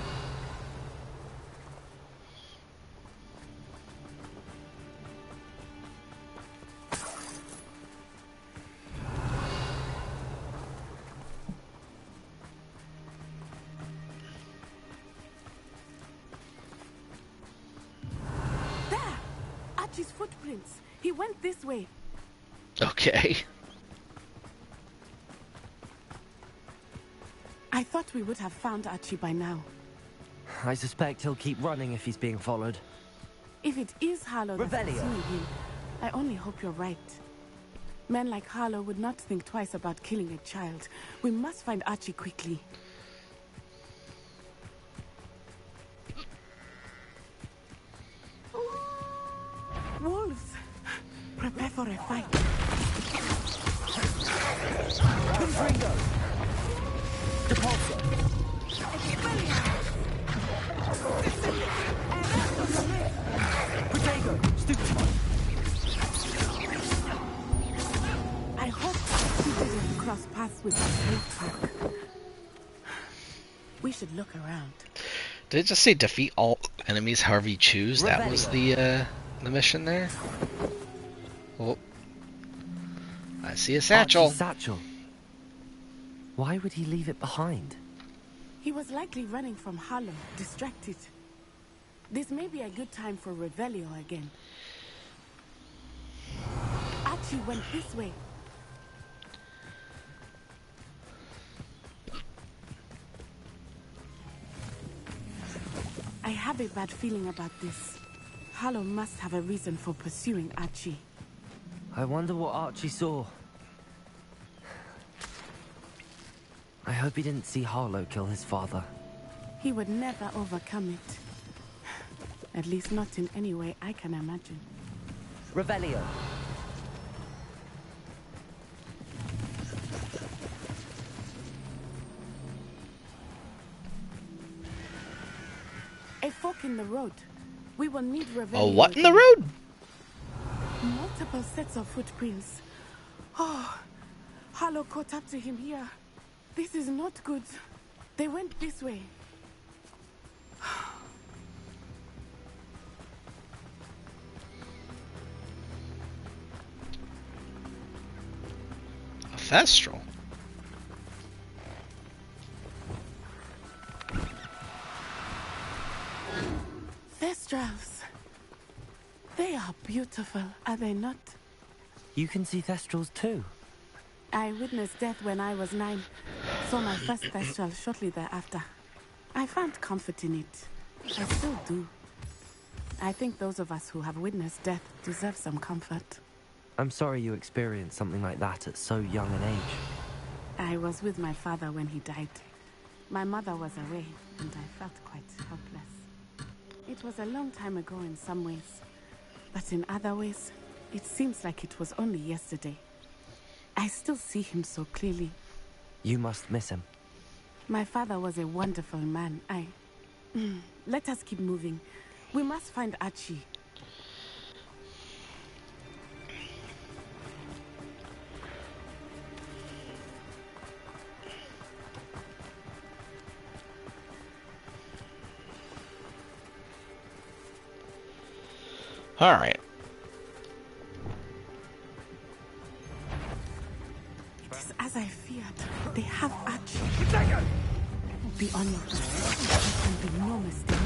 [SPEAKER 9] There! Archie's footprints. He went this way.
[SPEAKER 1] Okay.
[SPEAKER 9] I thought we would have found Archie by now.
[SPEAKER 4] I suspect he'll keep running if he's being followed.
[SPEAKER 9] If it is Harlow that's
[SPEAKER 4] Revelio.
[SPEAKER 9] pursuing him, I only hope you're right. Men like Harlow would not think twice about killing a child. We must find Archie quickly. Wolves! Prepare for a fight.
[SPEAKER 3] Confringo! Depulso! Protego! Stupefy!
[SPEAKER 9] I hope he didn't cross paths with the wolf pack. We should look around.
[SPEAKER 1] Did it just say defeat all enemies however you choose? That was the mission there? Oh. I see a satchel.
[SPEAKER 4] Archie's satchel. Why would he leave it behind?
[SPEAKER 9] He was likely running from Harlow, distracted. This may be a good time for Revelio again. Archie went this way. have a bad feeling about this. Harlow must have a reason for pursuing Archie.
[SPEAKER 4] I wonder what Archie saw. I hope he didn't see Harlow kill his father.
[SPEAKER 9] He would never overcome it. At least not in any way I can imagine.
[SPEAKER 4] Revelio.
[SPEAKER 9] A fork in the road. We will need Revelio.
[SPEAKER 1] A what in the road?
[SPEAKER 9] Multiple sets of footprints. Oh, Harlow caught up to him here. This is not good. They went this way.
[SPEAKER 1] A Thestral.
[SPEAKER 9] Thestrals. They are beautiful, are they not?
[SPEAKER 4] You can see Thestrals too.
[SPEAKER 9] I witnessed death when I was 9. Saw my first Thestral shortly thereafter. I found comfort in it. I still do. I think those of us who have witnessed death deserve some comfort.
[SPEAKER 4] I'm sorry you experienced something like that at so young an age.
[SPEAKER 9] I was with my father when he died. My mother was away, and I felt quite helpless. It was a long time ago in some ways, but in other ways, it seems like it was only yesterday. I still see him so clearly.
[SPEAKER 4] You must miss him.
[SPEAKER 9] My father was a wonderful man. Let us keep moving. We must find Archie.
[SPEAKER 1] All right.
[SPEAKER 9] It is as I feared. They have Archie. Be on your guard. There can be no mistake.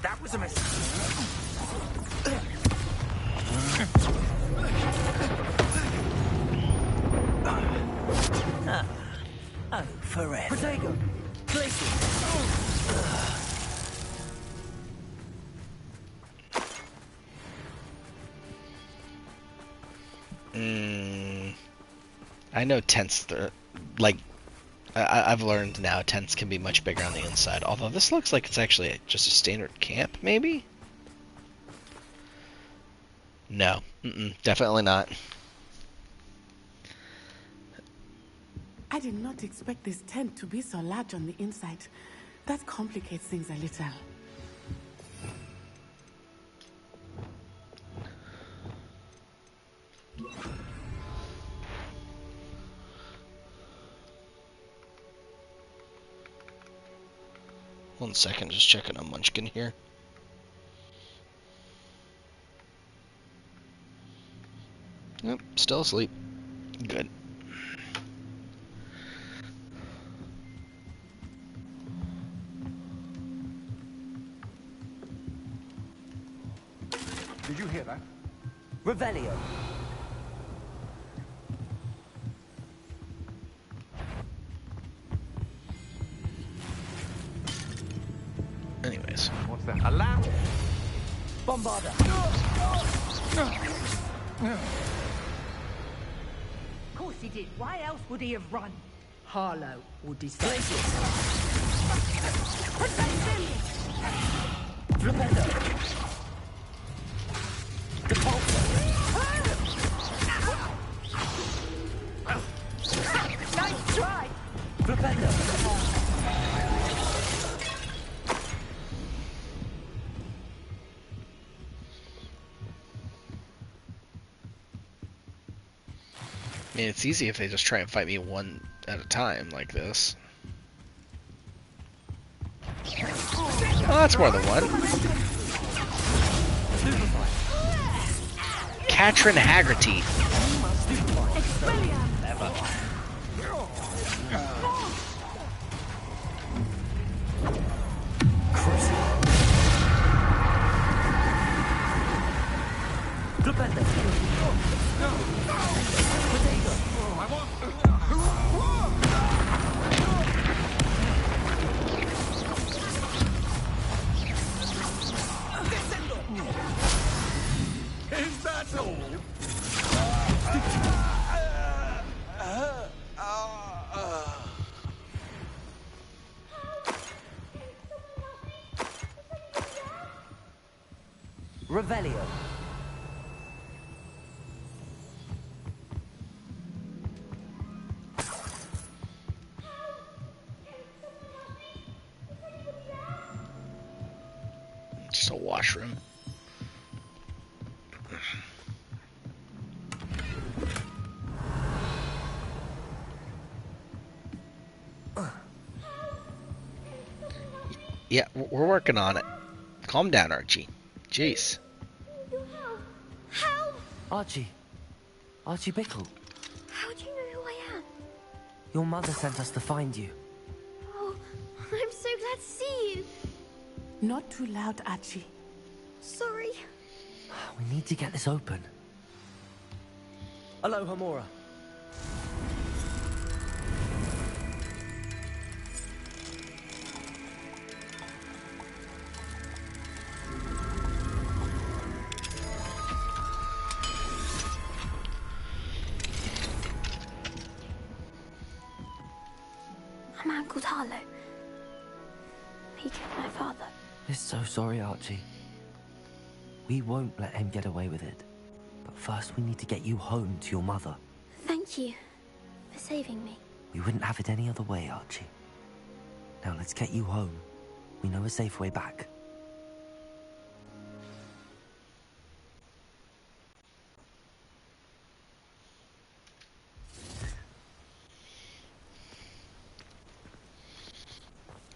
[SPEAKER 3] That was a mistake. Oh, forever. Protego,
[SPEAKER 1] I know tents, like, I've learned now tents can be much bigger on the inside. Although this looks like it's actually just a standard camp, maybe? No, definitely not.
[SPEAKER 9] I did not expect this tent to be so large on the inside. That complicates things a little.
[SPEAKER 1] One second, just checking on Munchkin here. Nope, still asleep. Good.
[SPEAKER 2] Did you hear that?
[SPEAKER 4] Revelio.
[SPEAKER 1] Anyways.
[SPEAKER 2] What's that? Alarm!
[SPEAKER 3] Bombarder.
[SPEAKER 10] Of course he did. Why else would he have run? Harlow would decide.
[SPEAKER 3] Flipendo.
[SPEAKER 10] Nice try.
[SPEAKER 3] Flipendo.
[SPEAKER 1] I mean, it's easy if they just try and fight me one at a time like this. Oh, that's more than one. Katrin Haggerty. Never.
[SPEAKER 2] Is that all?
[SPEAKER 4] Revelio.
[SPEAKER 1] Just a washroom. Yeah, we're working on it. Calm down, Archie. Jeez.
[SPEAKER 5] How?
[SPEAKER 4] Archie. Archie Bickle.
[SPEAKER 5] How do you know who I am?
[SPEAKER 4] Your mother sent us to find you.
[SPEAKER 5] Oh, I'm so glad to see you.
[SPEAKER 9] Not too loud, Archie.
[SPEAKER 5] Sorry.
[SPEAKER 4] We need to get this open. Aloha, Mora.
[SPEAKER 5] A man called Harlow. He killed my father.
[SPEAKER 4] We're so sorry, Archie. We won't let him get away with it. But first we need to get you home to your mother.
[SPEAKER 5] Thank you for saving me.
[SPEAKER 4] We wouldn't have it any other way, Archie. Now let's get you home. We know a safe way back.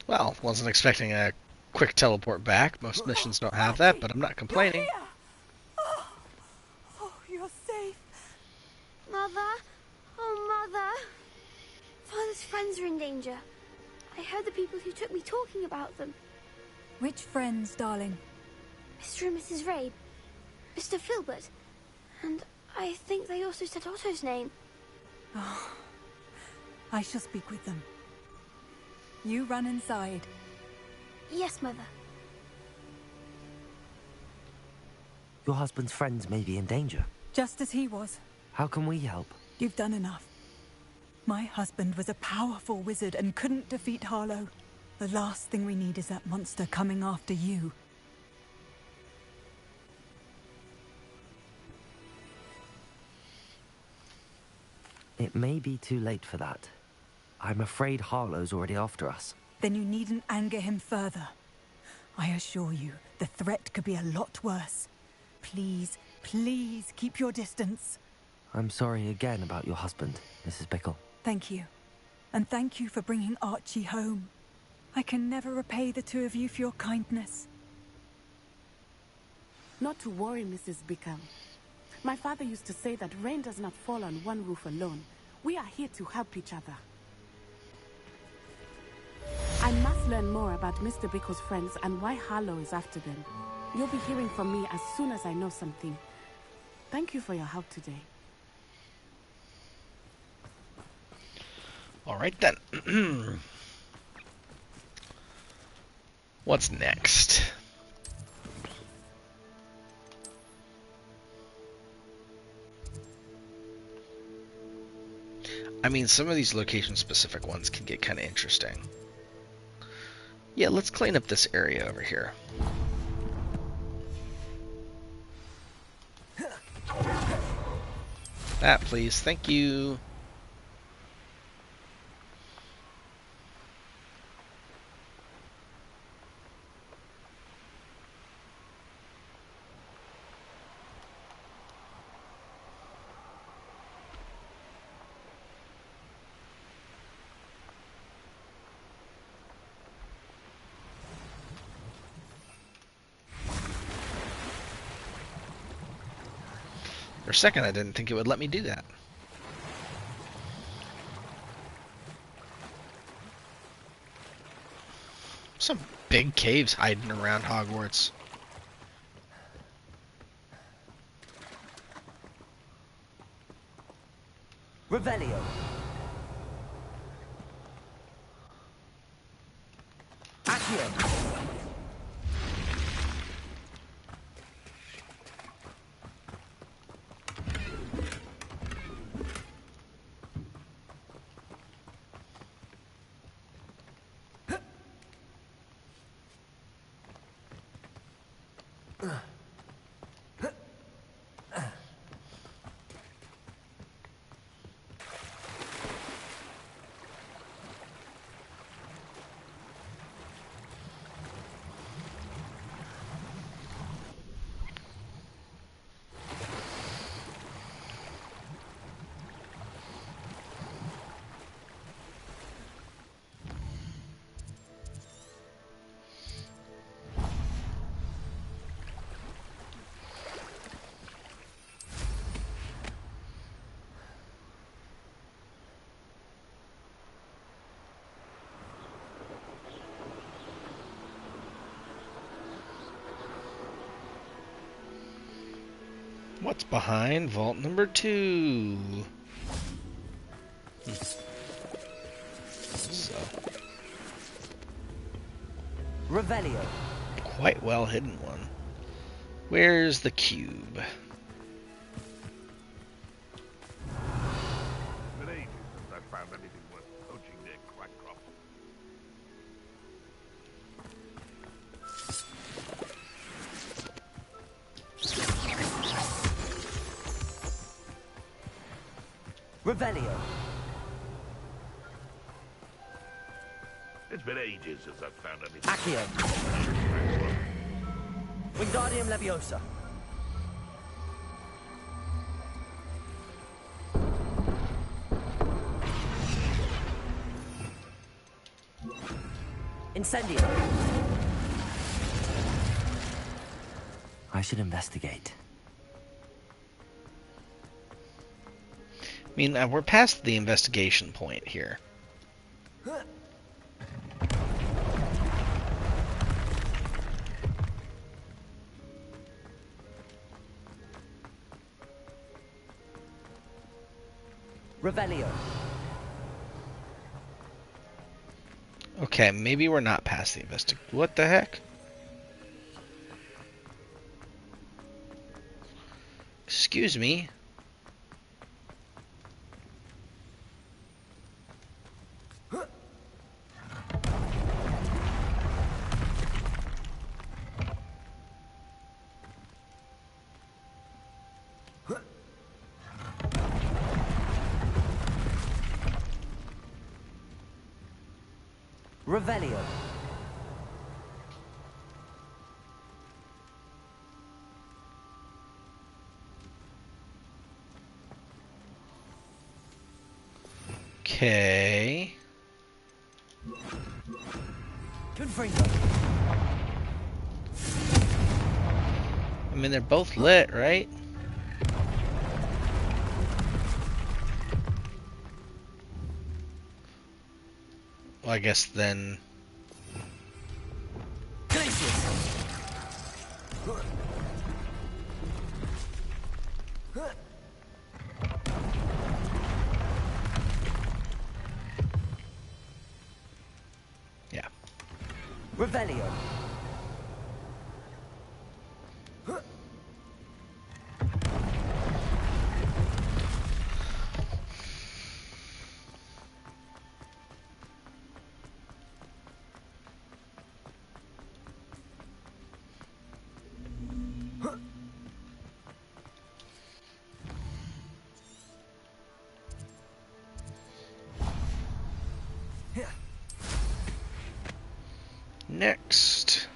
[SPEAKER 1] Well, wasn't expecting a quick teleport back. Most missions don't have that, but I'm not complaining.
[SPEAKER 6] Oh, you're safe.
[SPEAKER 5] Mother? Oh, Mother. Father's friends are in danger. I heard the people who took me talking about them.
[SPEAKER 6] Which friends, darling?
[SPEAKER 5] Mr. and Mrs. Rabe. Mr. Filbert. And I think they also said Otto's name.
[SPEAKER 6] Oh, I shall speak with them. You run inside.
[SPEAKER 5] Yes, Mother.
[SPEAKER 4] Your husband's friends may be in danger.
[SPEAKER 6] Just as he was.
[SPEAKER 4] How can we help?
[SPEAKER 6] You've done enough. My husband was a powerful wizard and couldn't defeat Harlow. The last thing we need is that monster coming after you.
[SPEAKER 4] It may be too late for that. I'm afraid Harlow's already after us.
[SPEAKER 6] Then you needn't anger him further. I assure you, the threat could be a lot worse. Please, please keep your distance.
[SPEAKER 4] I'm sorry again about your husband, Mrs. Bickle.
[SPEAKER 6] Thank you. And thank you for bringing Archie home. I can never repay the two of you for your kindness.
[SPEAKER 9] Not to worry, Mrs. Bickle. My father used to say that rain does not fall on one roof alone. We are here to help each other. I must learn more about Mr. Bickle's friends and why Harlow is after them. You'll be hearing from me as soon as I know something. Thank you for your help today.
[SPEAKER 1] Alright then. What's next? I mean, some of these location-specific ones can get kind of interesting. Yeah, let's clean up this area over here. That, please. Thank you. For a second, I didn't think it would let me do that. Some big caves hiding around Hogwarts.
[SPEAKER 3] Revelio. Accio.
[SPEAKER 1] What's behind vault number 2? So,
[SPEAKER 3] Revelio.
[SPEAKER 1] quite well hidden one. Where's the cube?
[SPEAKER 11] For ages since I've found anything worth poaching their crack crop.
[SPEAKER 3] Revelio.
[SPEAKER 11] It's been ages since I've found anything.
[SPEAKER 3] Accio. Wingardium Leviosa. Incendio.
[SPEAKER 4] I should investigate.
[SPEAKER 1] I mean, we're past the investigation point here.
[SPEAKER 3] Revelio.
[SPEAKER 1] Okay, maybe we're not past the What the heck? Excuse me.
[SPEAKER 3] Revelio.
[SPEAKER 1] Okay.
[SPEAKER 3] Confringo.
[SPEAKER 1] I mean, they're both lit, right? Well, I guess then... Yeah.
[SPEAKER 3] Revelio.
[SPEAKER 1] Next.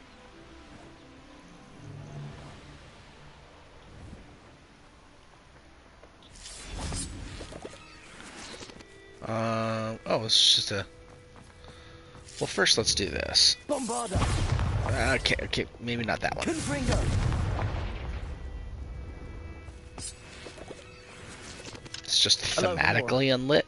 [SPEAKER 1] Oh, it's just a... Well, first let's do this.
[SPEAKER 3] Bombarda.
[SPEAKER 1] Okay, maybe not that one.
[SPEAKER 3] Confringo.
[SPEAKER 1] It's just
[SPEAKER 3] Hello,
[SPEAKER 1] thematically unlit.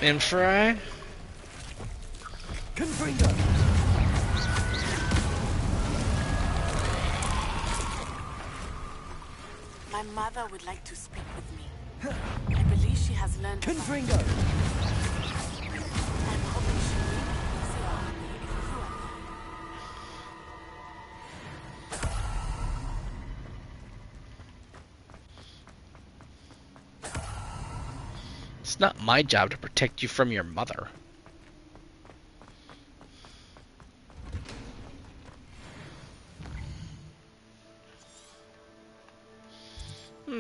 [SPEAKER 1] And fry.
[SPEAKER 3] Confringo.
[SPEAKER 9] My mother would like to speak with me. I believe she has learned.
[SPEAKER 3] Confringo.
[SPEAKER 9] I'm hoping she will be easier on me if you are
[SPEAKER 1] It's not my job to protect you from your mother.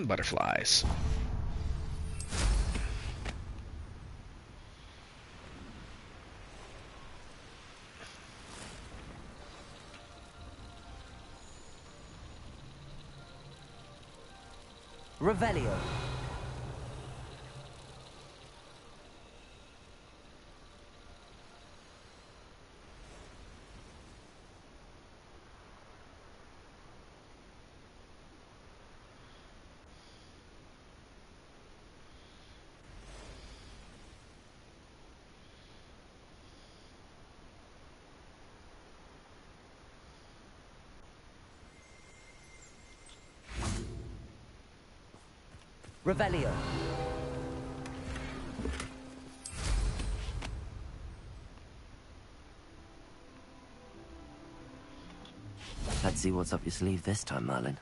[SPEAKER 1] Butterflies.
[SPEAKER 3] Revelio. Revelio.
[SPEAKER 4] Let's see what's up your sleeve this time, Merlin.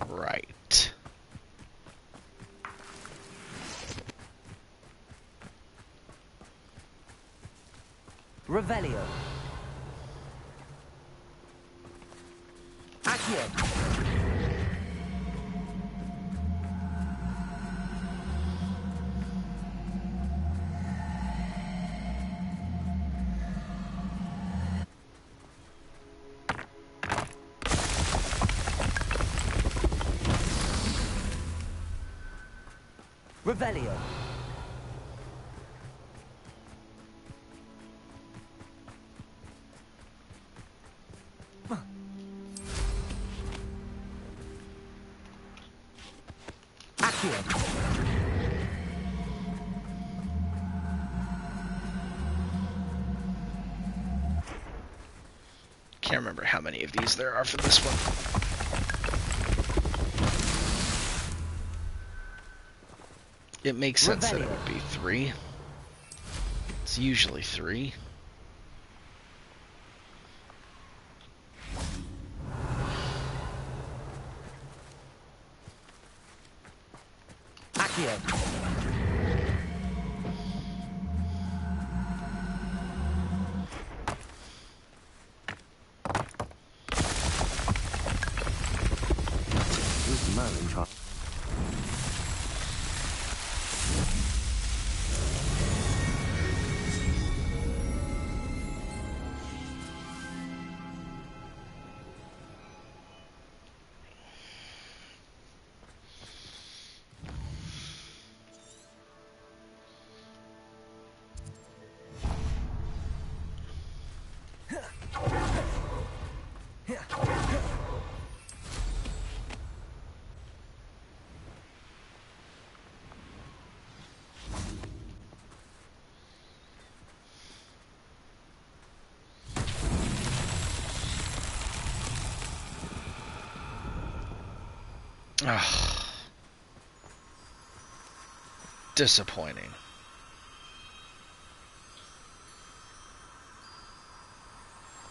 [SPEAKER 1] Right.
[SPEAKER 3] Revelio. Accio. Revelio. Accio.
[SPEAKER 1] Can't remember how many of these there are for this one. It makes sense that it would be 3. It's usually 3.
[SPEAKER 3] Accio.
[SPEAKER 4] Who's Merlin trying?
[SPEAKER 1] Ugh. Disappointing.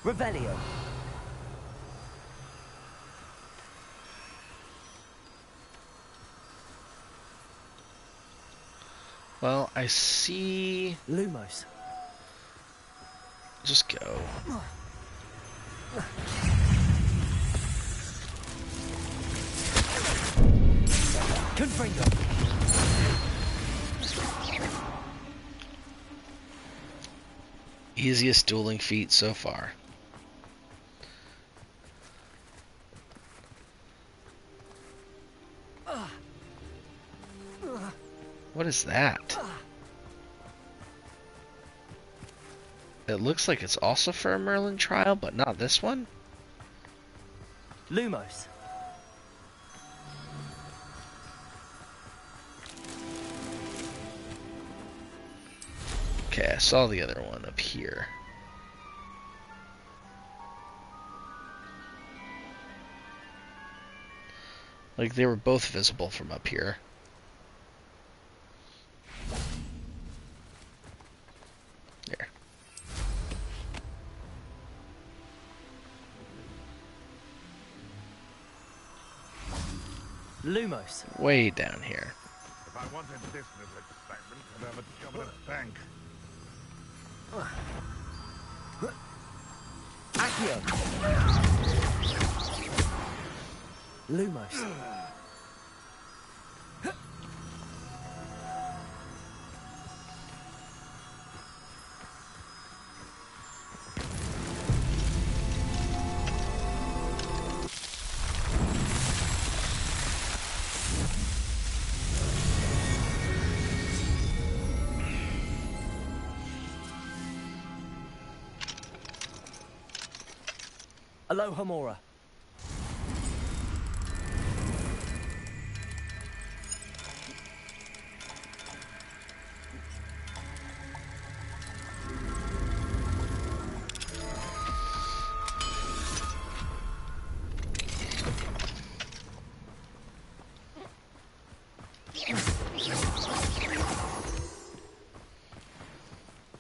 [SPEAKER 3] Revelio.
[SPEAKER 1] Well, I see
[SPEAKER 3] Lumos.
[SPEAKER 1] Just go.
[SPEAKER 4] Confringo.
[SPEAKER 1] Easiest dueling feat so far. What is that? It looks like it's also for a Merlin trial, but not this one.
[SPEAKER 4] Lumos.
[SPEAKER 1] Okay, I saw the other one up here. Like they were both visible from up here. There.
[SPEAKER 4] Lumos.
[SPEAKER 1] Way down here.
[SPEAKER 11] If I wanted business excitement, I'd have a job at a bank.
[SPEAKER 4] Accio. Lumos. Aloha Mora.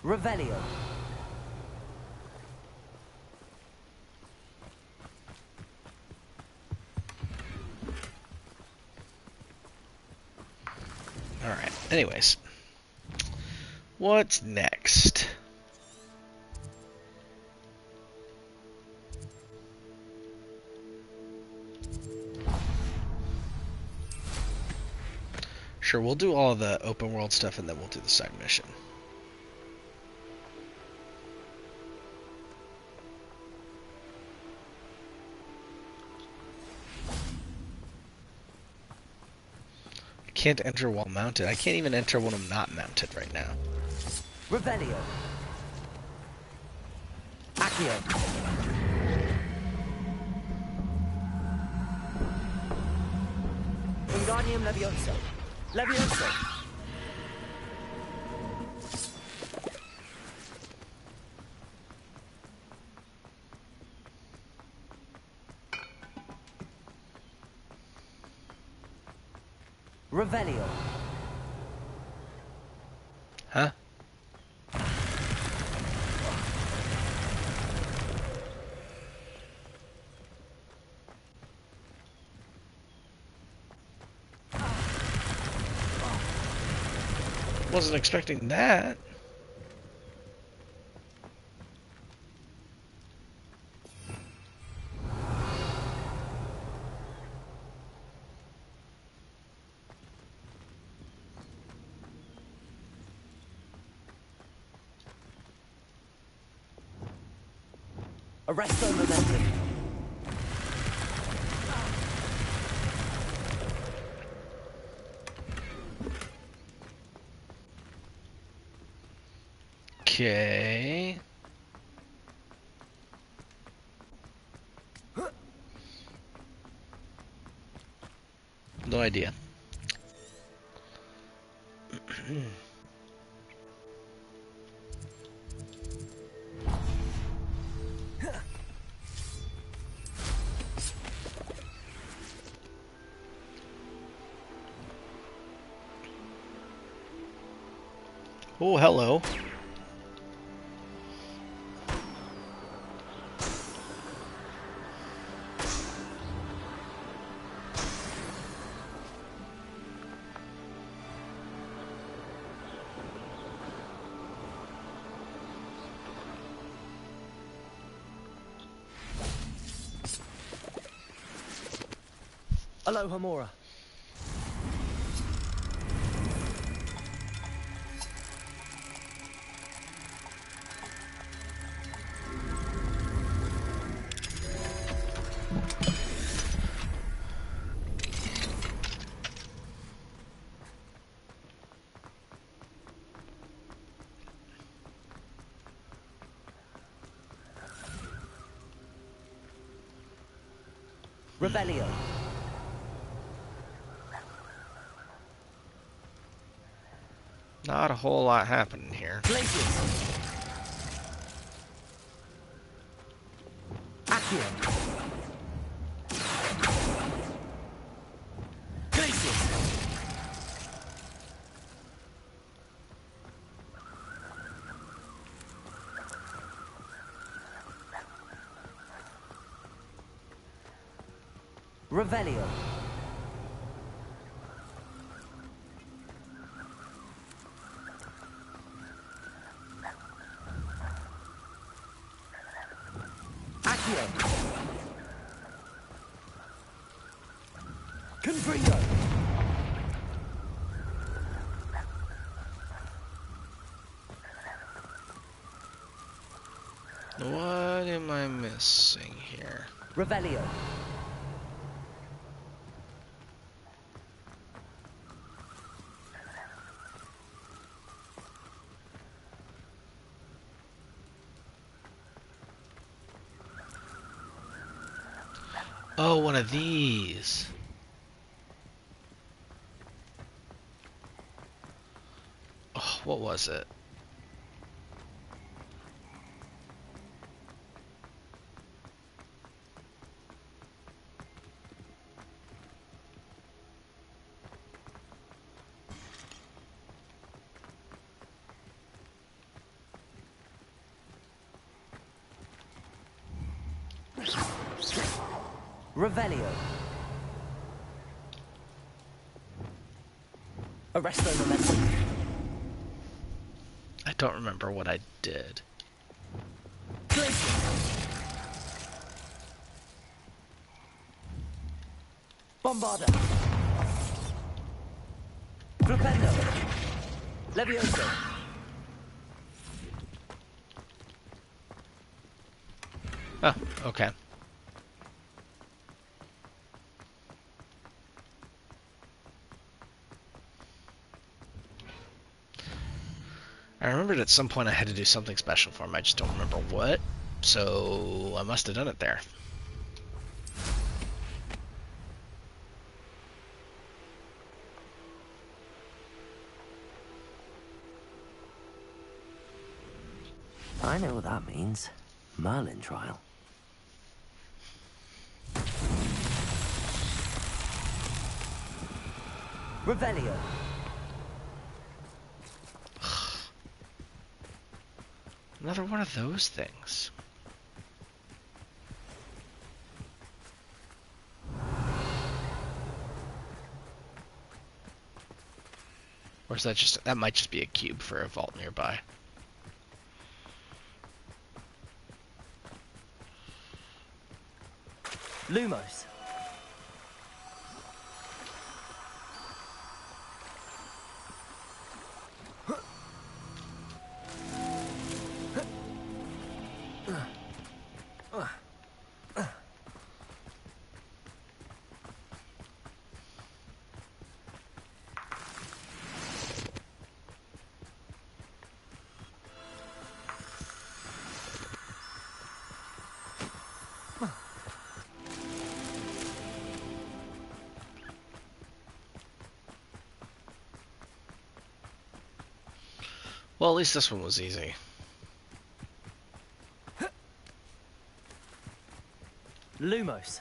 [SPEAKER 4] Revelio.
[SPEAKER 1] Alright, anyways. What's next? Sure, we'll do all the open world stuff and then we'll do the side mission. I can't enter while mounted. I can't even enter when I'm not mounted right now.
[SPEAKER 4] Revelio. Accio. Wingardium Levioso. Levioso. Revelio.
[SPEAKER 1] Huh? Wasn't expecting that.
[SPEAKER 4] Arresto Momentum.
[SPEAKER 1] Okay. No idea. Oh, hello.
[SPEAKER 4] Aloha Mora. Revelio.
[SPEAKER 1] Not a whole lot happening here.
[SPEAKER 4] Glacius. Accio. Glacius. Revelio. Accio. Confringo.
[SPEAKER 1] What am I missing here?
[SPEAKER 4] Revelio.
[SPEAKER 1] Oh, one of these. Oh, what was it?
[SPEAKER 4] Revelio. Arresto momentum.
[SPEAKER 1] I don't remember what I did.
[SPEAKER 4] Glacius. Bombarda. Flipendo. Levioso.
[SPEAKER 1] Oh, okay. I remembered at some point I had to do something special for him. I just don't remember what. So I must have done it there.
[SPEAKER 4] I know what that means. Merlin trial. Revelio.
[SPEAKER 1] Another one of those things. Or is that just, that might just be a cube for a vault nearby.
[SPEAKER 4] Lumos.
[SPEAKER 1] Well, at least this one was easy.
[SPEAKER 4] Lumos.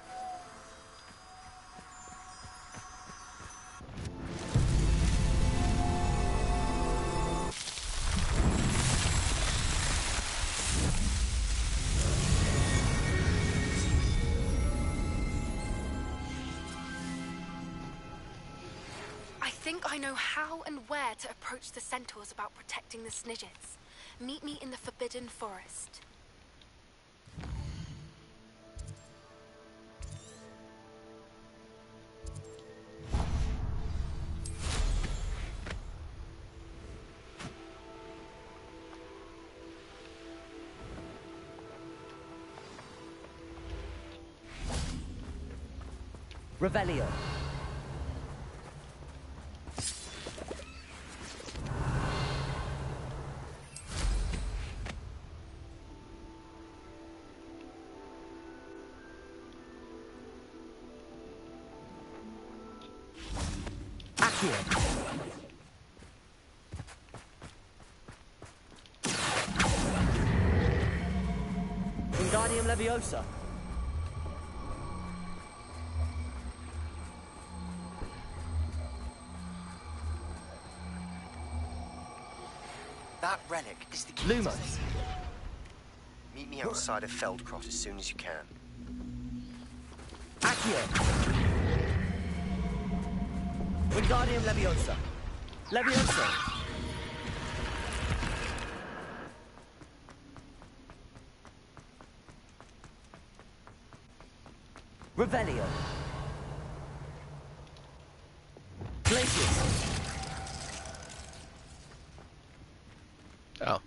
[SPEAKER 7] I think I know how and where to approach the centaurs about protecting the Snidgets. Meet me in the Forbidden Forest.
[SPEAKER 3] Revelio. Accio. Wingardium Leviosa.
[SPEAKER 8] That relic is the key.
[SPEAKER 3] Lumos.
[SPEAKER 8] Meet me outside of Feldcroft as soon as you can.
[SPEAKER 3] Accio. Wingardium Leviosa. Leviosa. Revelio. Glacius.
[SPEAKER 1] Oh.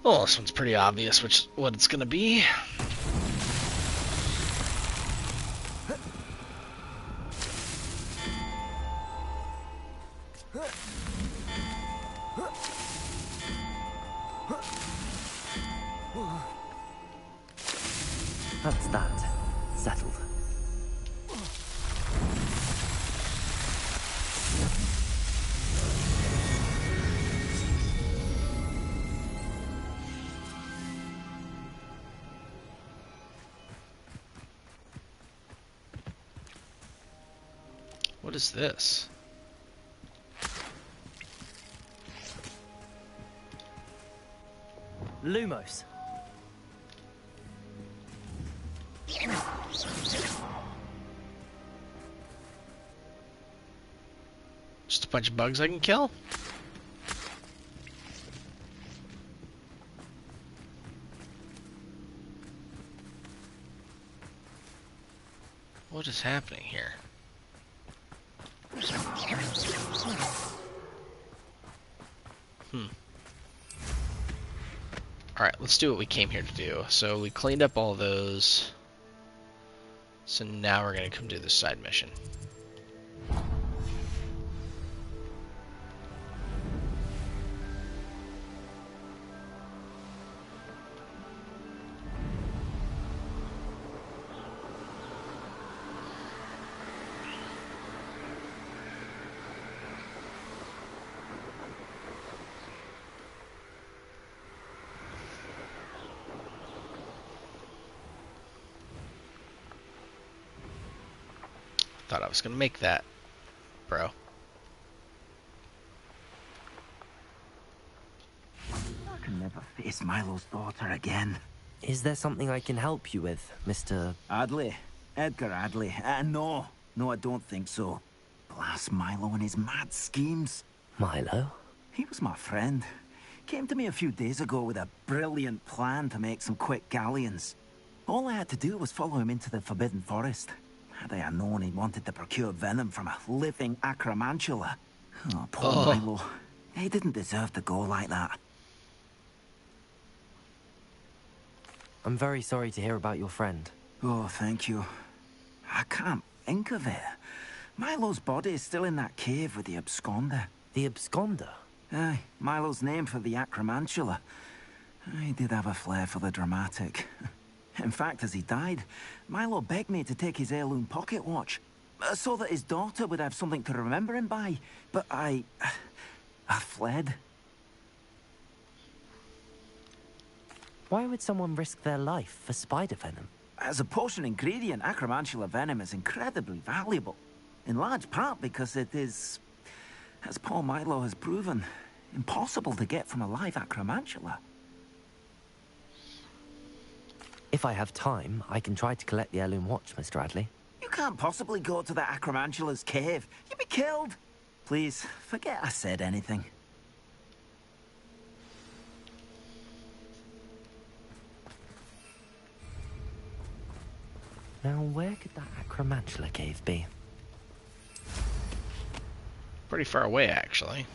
[SPEAKER 1] Well, this one's pretty obvious what it's gonna be.
[SPEAKER 4] That's that. Settled.
[SPEAKER 1] What is this?
[SPEAKER 3] Lumos.
[SPEAKER 1] Just a bunch of bugs I can kill? What is happening here? Alright, let's do what we came here to do. So we cleaned up all those. So now we're going to come do this side mission. Thought I was gonna make that, bro.
[SPEAKER 12] I can never face Milo's daughter again.
[SPEAKER 4] Is there something I can help you with, Mr.
[SPEAKER 12] Adley? Edgar Adley? No, I don't think so. Blast Milo and his mad schemes.
[SPEAKER 4] Milo?
[SPEAKER 12] He was my friend. Came to me a few days ago with a brilliant plan to make some quick galleons. All I had to do was follow him into the Forbidden Forest. Had I known he wanted to procure venom from a living acromantula. Oh, poor Milo. He didn't deserve to go like that.
[SPEAKER 4] I'm very sorry to hear about your friend.
[SPEAKER 12] Oh, thank you. I can't think of it. Milo's body is still in that cave with the absconder.
[SPEAKER 4] The absconder?
[SPEAKER 12] Aye, Milo's name for the acromantula. He did have a flair for the dramatic. In fact, as he died, Milo begged me to take his heirloom pocket watch, so that his daughter would have something to remember him by. But I fled.
[SPEAKER 4] Why would someone risk their life for spider venom?
[SPEAKER 12] As a potion ingredient, acromantula venom is incredibly valuable. In large part because it is, as poor Milo has proven, impossible to get from a live acromantula.
[SPEAKER 4] If I have time, I can try to collect the heirloom watch, Mr. Adley.
[SPEAKER 12] You can't possibly go to the acromantula's cave. You'd be killed. Please, forget I said anything.
[SPEAKER 4] Now, where could that Acromantula cave be?
[SPEAKER 1] Pretty far away, actually.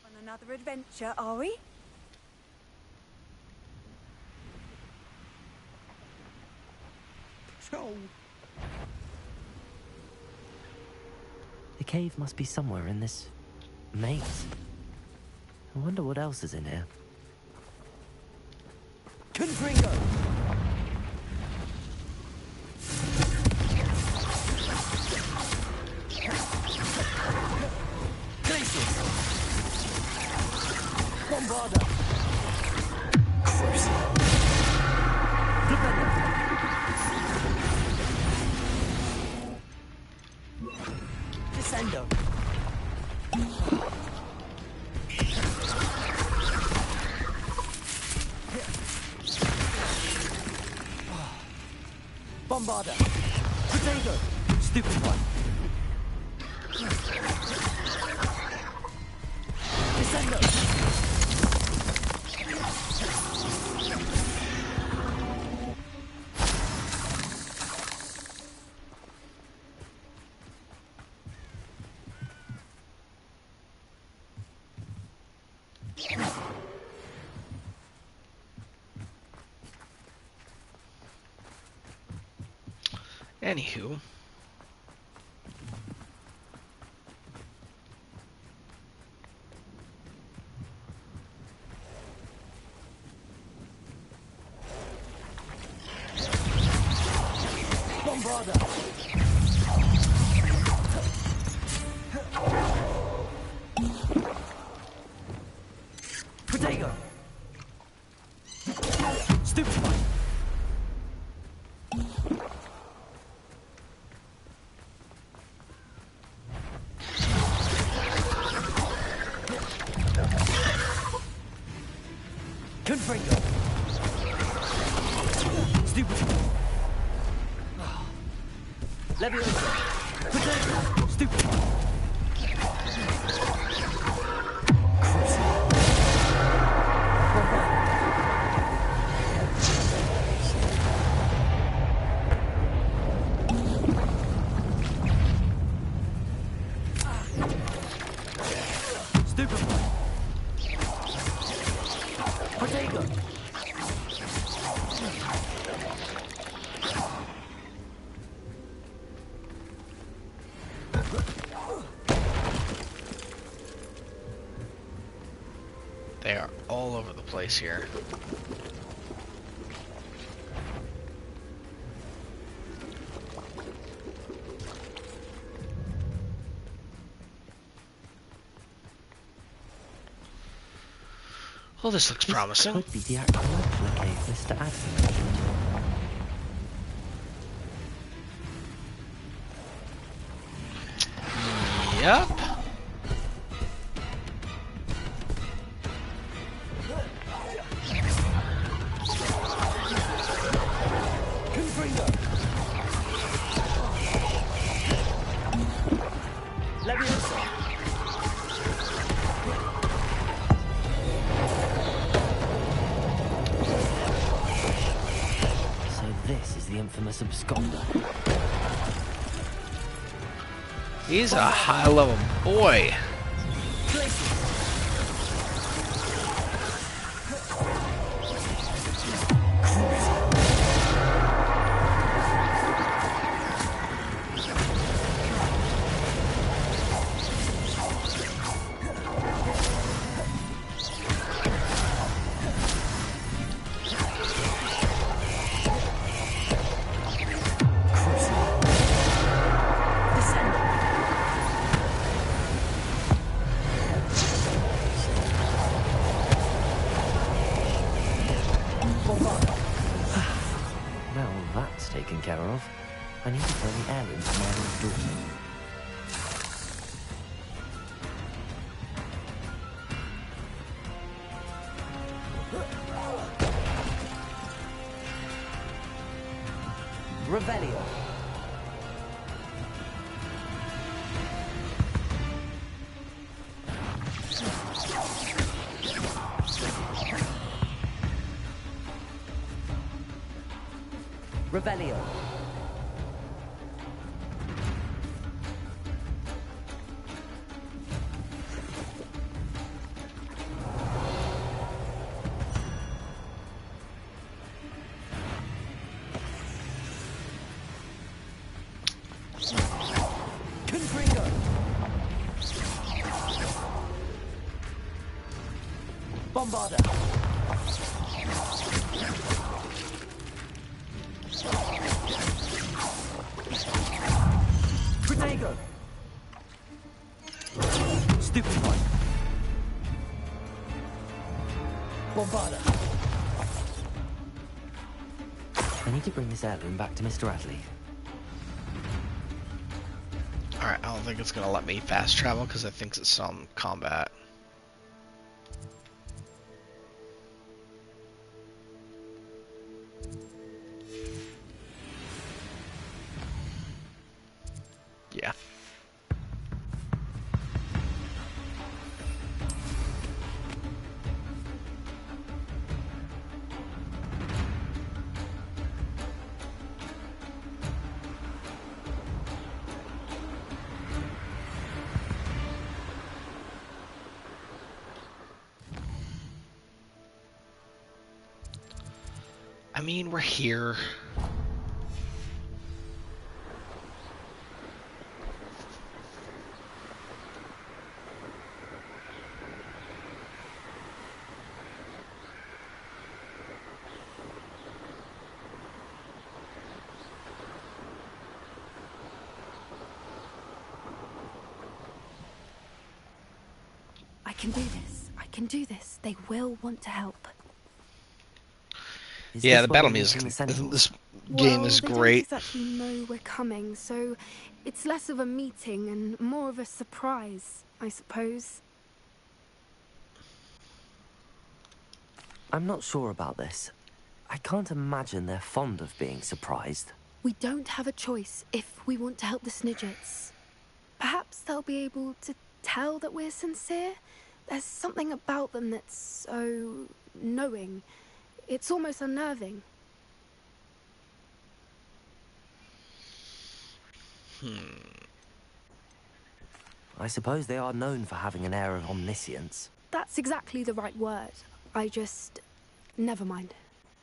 [SPEAKER 6] On another adventure, are we?
[SPEAKER 2] So,
[SPEAKER 4] The cave must be somewhere in this maze. I wonder what else is in here.
[SPEAKER 3] Confringo! Glacius! Bombarda! Crucible! Defender! Descendo! Bombarda! Potato! Stupid one! Descendo!
[SPEAKER 1] Anywho.
[SPEAKER 3] Bombarda! Potato! Stupid one! Confringo! Stupid one! Leviosa! Potato! Stupid one! Crucible! Stupid one! Potato!
[SPEAKER 1] They are all over the place here. Well, this looks promising.
[SPEAKER 4] Could be the Acromantula cave Mr. Adams mentioned.
[SPEAKER 1] Yep.
[SPEAKER 3] Confringo! Leviosa!
[SPEAKER 4] So this is the infamous absconder.
[SPEAKER 1] He's a high-level boy.
[SPEAKER 3] Glacius! Descendo!
[SPEAKER 4] Now that's taken care of, I need to turn the heirloom to my own daughter. Revelio. Revelio. Confringo. Bombarda. Protego. Stupid one. Bombarda. I need to bring this heirloom back to Mr. Adley.
[SPEAKER 1] Alright, I don't think it's gonna let me fast travel because I think it's some combat. Yeah. I mean, we're here.
[SPEAKER 7] I can do this. I can do this. They will want to help.
[SPEAKER 1] Yeah, the battle music in this game is
[SPEAKER 7] they
[SPEAKER 1] great.
[SPEAKER 7] don't exactly know we're coming, so it's less of a meeting and more of a surprise, I suppose.
[SPEAKER 4] I'm not sure about this. I can't imagine they're fond of being surprised.
[SPEAKER 7] We don't have a choice if we want to help the Snidgets. Perhaps they'll be able to tell that we're sincere. There's something about them that's so knowing. It's almost unnerving.
[SPEAKER 4] I suppose they are known for having an air of omniscience.
[SPEAKER 7] That's exactly the right word. I just... Never mind.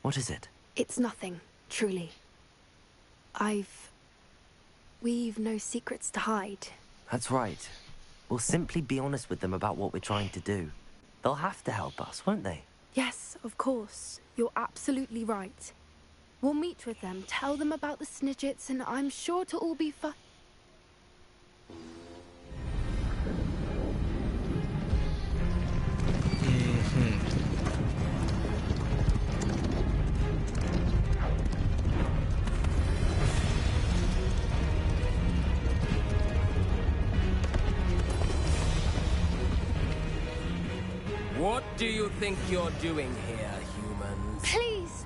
[SPEAKER 4] What is it?
[SPEAKER 7] It's nothing, truly. We've no secrets to hide.
[SPEAKER 4] That's right. We'll simply be honest with them about what we're trying to do. They'll have to help us, won't they?
[SPEAKER 7] Yes, of course. You're absolutely right. We'll meet with them, tell them about the Snidgets, and I'm sure to all be fine.
[SPEAKER 3] What do you think you're doing here, humans?
[SPEAKER 7] Please!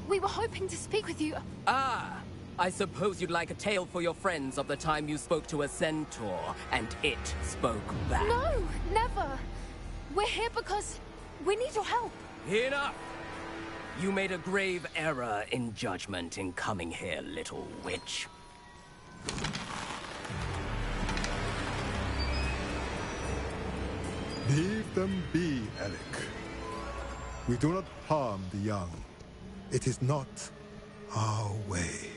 [SPEAKER 7] We were hoping to speak with you.
[SPEAKER 3] Ah! I suppose you'd like a tale for your friends of the time you spoke to a centaur, and it spoke back.
[SPEAKER 7] No, never! We're here because we need your help.
[SPEAKER 3] Enough! You made a grave error in judgment in coming here, little witch.
[SPEAKER 13] Leave them be, Alec. We do not harm the young. It is not our way.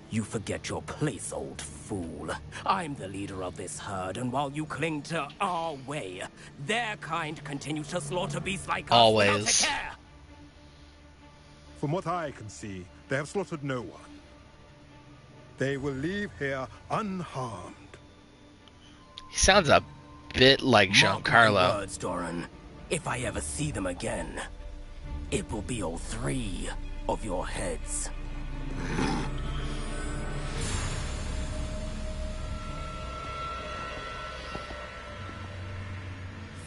[SPEAKER 3] You forget your place, old fool. I'm the leader of this herd, and while you cling to our way, their kind continue to slaughter beasts like us
[SPEAKER 1] Always.
[SPEAKER 3] without a care.
[SPEAKER 13] From what I can see, they have slaughtered no one. They will leave here unharmed.
[SPEAKER 1] He sounds a bit like
[SPEAKER 3] Mark my
[SPEAKER 1] Giancarlo.
[SPEAKER 3] words, Doran. If I ever see them again, it will be all three of your heads.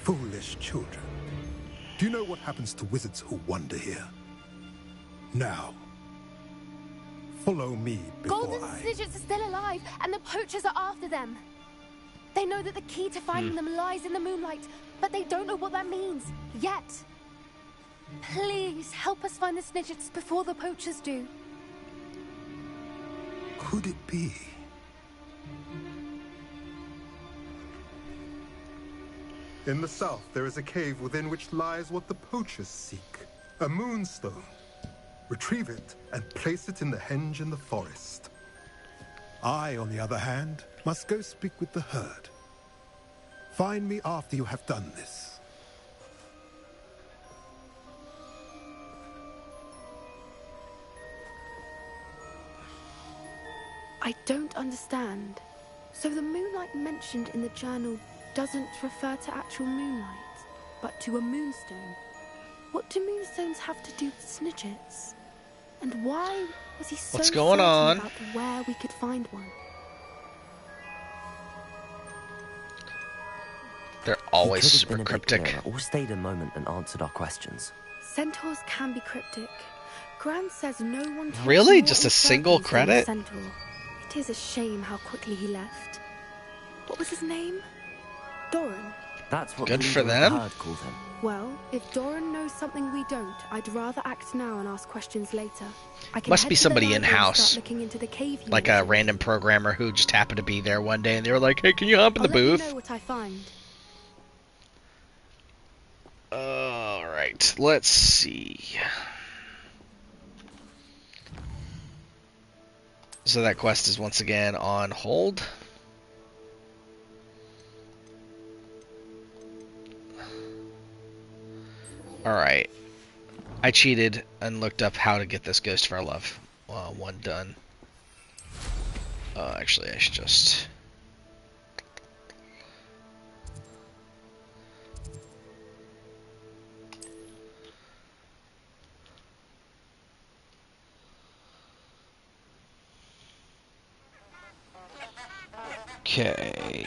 [SPEAKER 13] Foolish children. Do you know what happens to wizards who wander here? Now, follow me before
[SPEAKER 7] Golden
[SPEAKER 13] I...
[SPEAKER 7] Snidgets are still alive, and the poachers are after them. They know that the key to finding them lies in the moonlight, but they don't know what that means, yet. Please, help us find the Snidgets before the poachers do.
[SPEAKER 13] Could it be? In the south, there is a cave within which lies what the poachers seek. A moonstone. Retrieve it and place it in the henge in the forest. I, on the other hand, must go speak with the herd. Find me after you have done this.
[SPEAKER 7] I don't understand. So the moonlight mentioned in the journal doesn't refer to actual moonlight, but to a moonstone. What do moonstones have to do with Snidgets? And why was he so
[SPEAKER 1] What's going
[SPEAKER 7] certain
[SPEAKER 1] on?
[SPEAKER 7] about where we could find one?
[SPEAKER 1] They're always
[SPEAKER 4] He could have
[SPEAKER 1] super
[SPEAKER 4] been a bit
[SPEAKER 1] cryptic.
[SPEAKER 4] clearer, or stayed a moment and answered our questions.
[SPEAKER 7] Centaurs can be cryptic. Gran says no one talks
[SPEAKER 1] Really?
[SPEAKER 7] more
[SPEAKER 1] Just
[SPEAKER 7] in
[SPEAKER 1] a single
[SPEAKER 7] circles than a
[SPEAKER 1] credit?
[SPEAKER 7] centaur. It is a shame how quickly he left. What was his name? Doran.
[SPEAKER 4] That's what
[SPEAKER 1] Good
[SPEAKER 4] the
[SPEAKER 1] for
[SPEAKER 4] leader of
[SPEAKER 1] them.
[SPEAKER 4] the herd called him.
[SPEAKER 7] Well, if Doran knows something we don't, I'd rather act now and ask questions later. I can
[SPEAKER 1] Must
[SPEAKER 7] head
[SPEAKER 1] be
[SPEAKER 7] to the
[SPEAKER 1] somebody
[SPEAKER 7] library and
[SPEAKER 1] in-house.
[SPEAKER 7] start looking into the cave you
[SPEAKER 1] Like a
[SPEAKER 7] mentioned.
[SPEAKER 1] random programmer who just happened to be there one day and they were like, hey, can you hop in
[SPEAKER 7] I'll
[SPEAKER 1] the
[SPEAKER 7] let you
[SPEAKER 1] booth?
[SPEAKER 7] know what I find.
[SPEAKER 1] Alright, let's see. So that quest is once again on hold. Alright. I cheated and looked up how to get this Ghost of Our Love one done. Actually, I should just... Okay.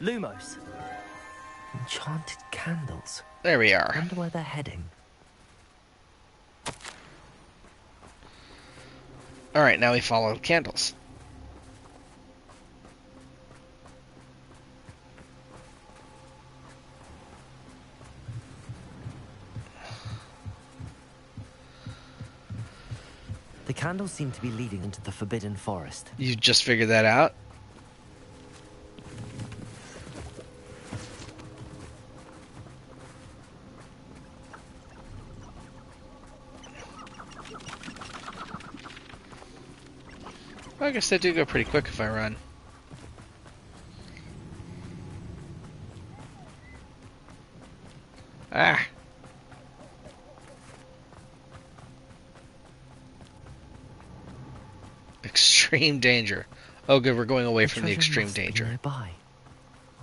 [SPEAKER 4] Lumos. Enchanted candles.
[SPEAKER 1] There we are.
[SPEAKER 4] Wonder where they're heading.
[SPEAKER 1] Alright, now we follow candles.
[SPEAKER 4] The candles seem to be leading into the Forbidden Forest.
[SPEAKER 1] You just figured that out? I guess they do go pretty quick if I run. Ah! Extreme danger. Oh good, we're going away from the
[SPEAKER 4] treasure
[SPEAKER 1] extreme
[SPEAKER 4] must be
[SPEAKER 1] danger.
[SPEAKER 4] nearby.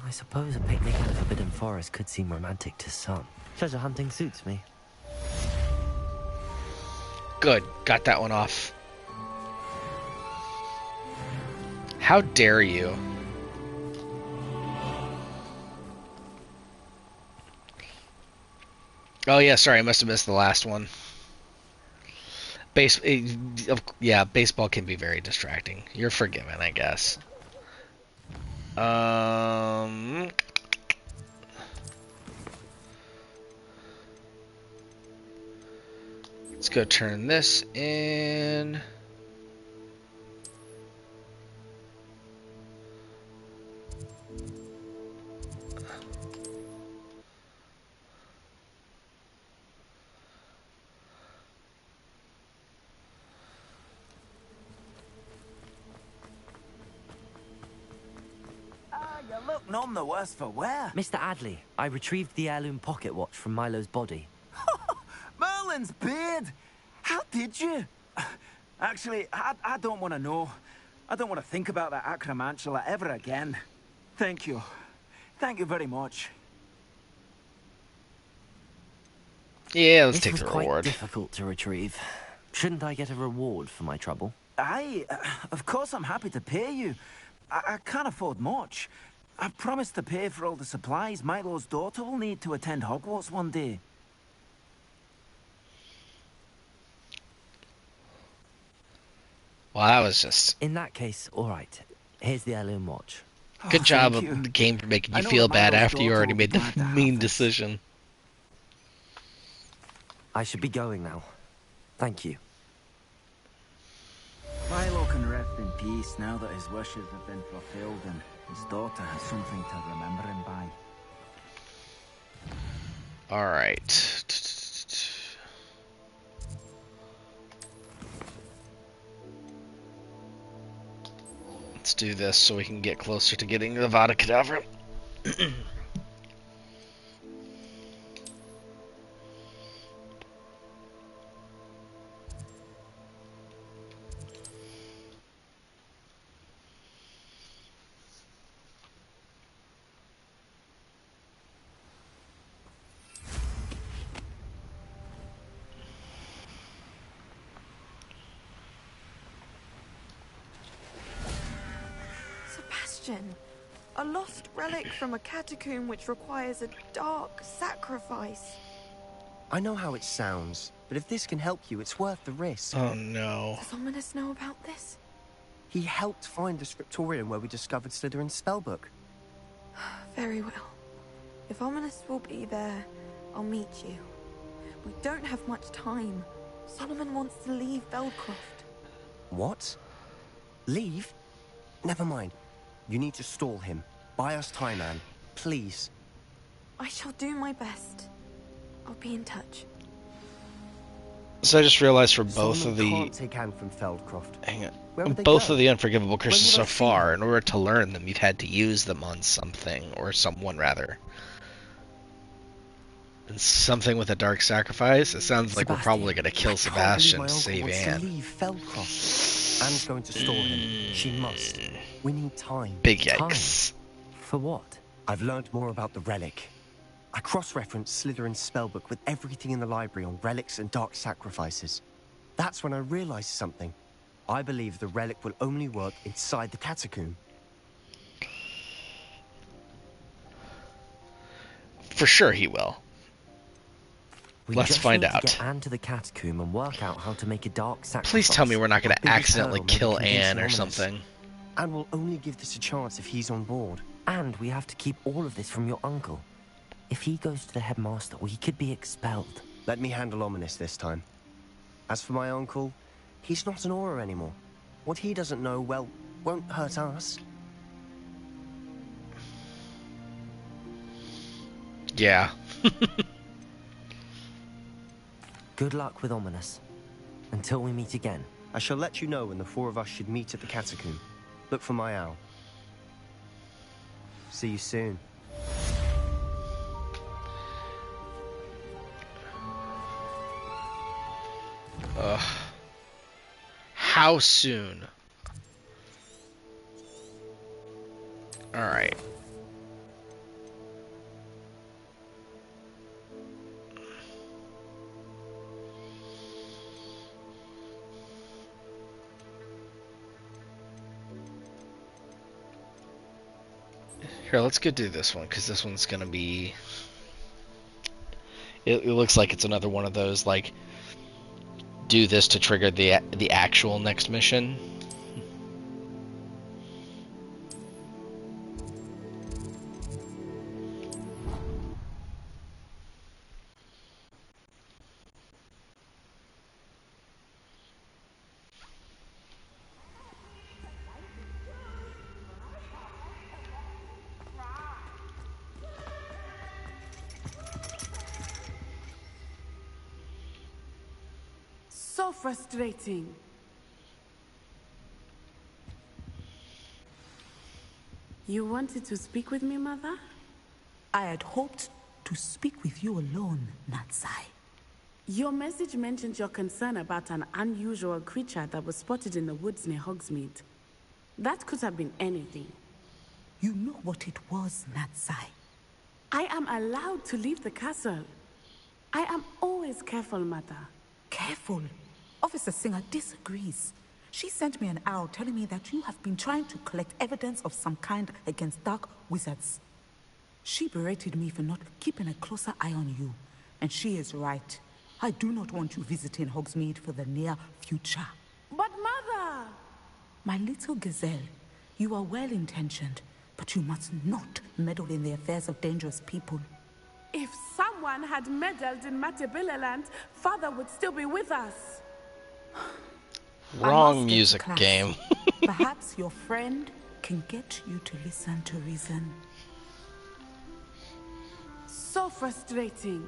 [SPEAKER 4] I suppose a picnic in the Forbidden Forest could seem romantic to some. Treasure hunting suits me.
[SPEAKER 1] Good, got that one off. How dare you? Oh yeah, sorry, I must have missed the last one. Yeah, baseball can be very distracting. You're forgiven, I guess. Let's go turn this in.
[SPEAKER 12] You look none the worse for wear.
[SPEAKER 4] Mr. Adley, I retrieved the heirloom pocket watch from Milo's body.
[SPEAKER 12] Merlin's beard! How did you? Actually, I don't want to know. I don't want to think about that acromantula ever again. Thank you. Thank you very much.
[SPEAKER 1] Yeah, let's
[SPEAKER 4] This
[SPEAKER 1] take
[SPEAKER 4] was
[SPEAKER 1] the
[SPEAKER 4] quite
[SPEAKER 1] reward.
[SPEAKER 4] difficult to retrieve. Shouldn't I get a reward for my trouble?
[SPEAKER 12] Of course I'm happy to pay you. I can't afford much. I promised to pay for all the supplies Milo's daughter will need to attend Hogwarts one day.
[SPEAKER 1] Well, that was just...
[SPEAKER 4] In that case, all right. Here's the heirloom watch.
[SPEAKER 1] Good job
[SPEAKER 12] thank
[SPEAKER 1] of
[SPEAKER 12] you.
[SPEAKER 1] the game for making
[SPEAKER 12] I
[SPEAKER 1] you
[SPEAKER 12] know
[SPEAKER 1] feel
[SPEAKER 12] that
[SPEAKER 1] bad
[SPEAKER 12] Milo's
[SPEAKER 1] after you
[SPEAKER 12] daughter
[SPEAKER 1] already
[SPEAKER 12] will be
[SPEAKER 1] made the
[SPEAKER 12] glad to have
[SPEAKER 1] mean
[SPEAKER 12] this.
[SPEAKER 1] decision.
[SPEAKER 4] I should be going now. Thank you.
[SPEAKER 12] Milo can rest in peace now that his wishes have been fulfilled and his daughter has something to remember him by.
[SPEAKER 1] Alright. Let's do this so we can get closer to getting the Vada Kedavra.
[SPEAKER 14] Sebastian, a lost relic from a catacomb which requires a dark sacrifice.
[SPEAKER 8] I know how it sounds, but if this can help you, it's worth the risk.
[SPEAKER 1] Oh no.
[SPEAKER 14] Does Ominous know about this?
[SPEAKER 8] He helped find the scriptorium where we discovered Slytherin's spellbook.
[SPEAKER 14] Very well. If Ominous will be there, I'll meet you. We don't have much time. Solomon wants to leave Feldcroft.
[SPEAKER 8] What? Leave? Never mind. You need to stall him. Buy us time, Anne. Please.
[SPEAKER 14] I shall do my best. I'll be in touch.
[SPEAKER 1] So I just realized for both
[SPEAKER 8] Solomon
[SPEAKER 1] of the...
[SPEAKER 8] can't take Anne from Feldcroft.
[SPEAKER 1] Hang
[SPEAKER 8] Where
[SPEAKER 1] on.
[SPEAKER 8] would they
[SPEAKER 1] Both
[SPEAKER 8] go?
[SPEAKER 1] of the unforgivable curses
[SPEAKER 8] When
[SPEAKER 1] so
[SPEAKER 8] would I see
[SPEAKER 1] far,
[SPEAKER 8] them?
[SPEAKER 1] in order to learn them, you've had to use them on something, or someone rather. And something with a dark sacrifice? It sounds like we're probably going to kill Sebastian to save Anne.
[SPEAKER 8] Leave Feldcroft. Anne's going to stall him. She must. We need time.
[SPEAKER 1] Big yikes.
[SPEAKER 4] For what?
[SPEAKER 8] I've learned more about the relic. I cross-referenced Slytherin's spellbook with everything in the library on relics and dark sacrifices. That's when I realized something. I believe the relic will only work inside the catacomb.
[SPEAKER 1] For sure he will.
[SPEAKER 4] We
[SPEAKER 1] Let's
[SPEAKER 4] just
[SPEAKER 1] find
[SPEAKER 4] need to
[SPEAKER 1] out.
[SPEAKER 4] get Anne to the catacomb and work out how to make a dark sacrifice.
[SPEAKER 1] Please tell me we're not going to
[SPEAKER 8] Biggest
[SPEAKER 1] accidentally
[SPEAKER 8] hurdle may be
[SPEAKER 1] kill
[SPEAKER 8] convincing
[SPEAKER 1] Anne or
[SPEAKER 8] Ominous.
[SPEAKER 1] something.
[SPEAKER 8] And we'll only give this a chance if he's on board.
[SPEAKER 4] And we have to keep all of this from your uncle. If he goes to the headmaster, we could be expelled.
[SPEAKER 8] Let me handle Ominous this time. As for my uncle, he's not an Auror anymore. What he doesn't know, well, won't hurt us.
[SPEAKER 1] Yeah.
[SPEAKER 4] Good luck with Ominous. Until we meet again.
[SPEAKER 8] I shall let you know when the four of us should meet at the catacomb. Look for my owl. See you soon.
[SPEAKER 1] How soon? Alright. Here, let's go do this one, because this one's gonna be... It looks like it's another one of those, like, do this to trigger the actual next mission.
[SPEAKER 9] So frustrating. You wanted to speak with me, Mother?
[SPEAKER 15] I had hoped to speak with you alone, Natsai.
[SPEAKER 9] Your message mentioned your concern about an unusual creature that was spotted in the woods near Hogsmeade. That could have been anything.
[SPEAKER 15] You know what it was, Natsai.
[SPEAKER 9] I am allowed to leave the castle. I am always careful, Mother.
[SPEAKER 15] Careful. Officer Singer disagrees. She sent me an owl telling me that you have been trying to collect evidence of some kind against dark wizards. She berated me for not keeping a closer eye on you. And she is right. I do not want you visiting Hogsmeade for the near future.
[SPEAKER 9] But Mother!
[SPEAKER 15] My little gazelle, you are well-intentioned, but you must not meddle in the affairs of dangerous people.
[SPEAKER 9] If someone had meddled in Matabeleland, Father would still be with us.
[SPEAKER 1] Wrong music game.
[SPEAKER 15] Perhaps your friend can get you to listen to reason.
[SPEAKER 9] So frustrating.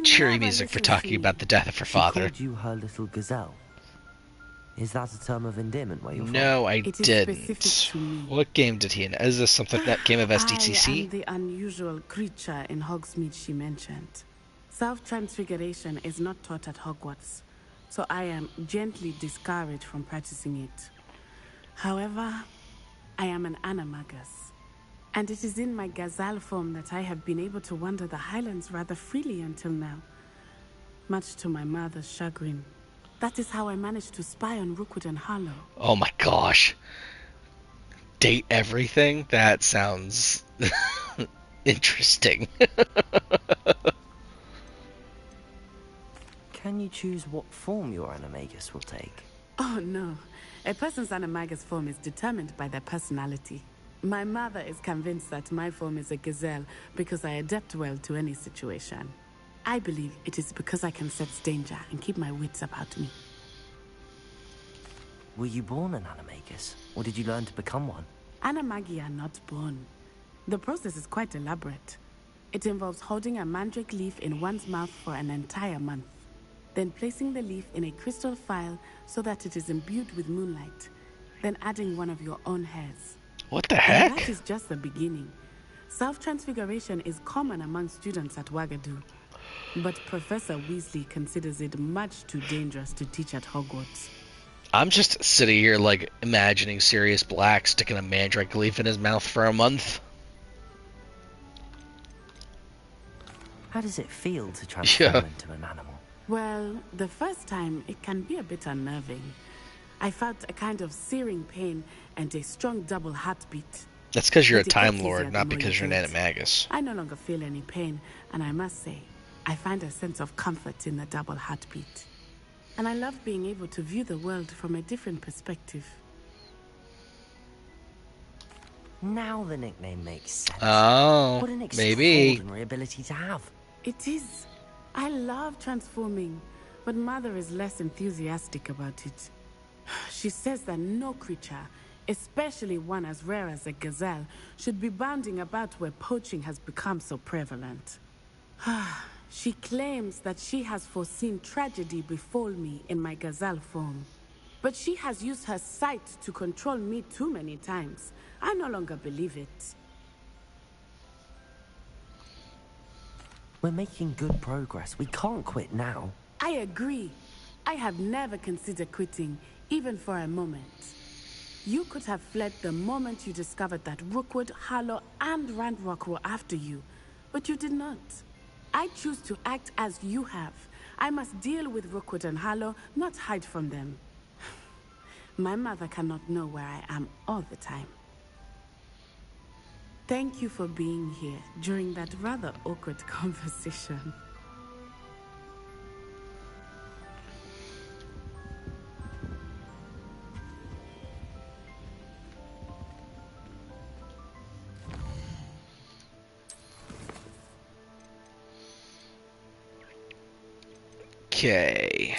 [SPEAKER 1] Cheery music for talking about the death of her father.
[SPEAKER 4] She called you her little gazelle. Is that a term of endearment where you're from?
[SPEAKER 1] No, I didn't. What game did he in? Is this something that game of SDCC?
[SPEAKER 9] I am the unusual creature in Hogsmeade she mentioned. Self-transfiguration is not taught at Hogwarts, so I am gently discouraged from practicing it. However, I am an animagus, and it is in my gazelle form that I have been able to wander the Highlands rather freely until now, much to my mother's chagrin. That is how I managed to spy on Rookwood and Harlow.
[SPEAKER 1] Oh my gosh. Date everything? That sounds interesting.
[SPEAKER 4] Can you choose what form your animagus will take?
[SPEAKER 9] Oh no. A person's animagus form is determined by their personality. My mother is convinced that my form is a gazelle because I adapt well to any situation. I believe it is because I can sense danger and keep my wits about me.
[SPEAKER 4] Were you born an animagus, or did you learn to become one?
[SPEAKER 9] Animagi are not born. The process is quite elaborate. It involves holding a mandrake leaf in one's mouth for an entire month, then placing the leaf in a crystal phial so that it is imbued with moonlight, then adding one of your own hairs.
[SPEAKER 1] What the heck?
[SPEAKER 9] And that is just the beginning. Self-transfiguration is common among students at Wagadu, but Professor Weasley considers it much too dangerous to teach at Hogwarts.
[SPEAKER 1] I'm just sitting here, like, imagining Sirius Black sticking a mandrake leaf in his mouth for a month.
[SPEAKER 4] How does it feel to transform into an animal?
[SPEAKER 9] Well, the first time, it can be a bit unnerving. I felt a kind of searing pain and a strong double heartbeat.
[SPEAKER 1] That's because you're a Time Lord, not because you're an animagus.
[SPEAKER 9] I no longer feel any pain, and I must say, I find a sense of comfort in the double heartbeat. And I love being able to view the world from a different perspective.
[SPEAKER 4] Now the nickname makes sense.
[SPEAKER 1] Oh,
[SPEAKER 4] what an
[SPEAKER 1] maybe.
[SPEAKER 4] extraordinary ability to have.
[SPEAKER 9] It is. I love transforming, but Mother is less enthusiastic about it. She says that no creature, especially one as rare as a gazelle, should be bounding about where poaching has become so prevalent. She claims that she has foreseen tragedy befall me in my gazelle form. But she has used her sight to control me too many times. I no longer believe it.
[SPEAKER 4] We're making good progress. We can't quit now.
[SPEAKER 9] I agree. I have never considered quitting, even for a moment. You could have fled the moment you discovered that Rookwood, Harlow, and Randrock were after you, but you did not. I choose to act as you have. I must deal with Rookwood and Harlow, not hide from them. My mother cannot know where I am all the time. Thank you for being here during that rather awkward conversation.
[SPEAKER 1] Okay.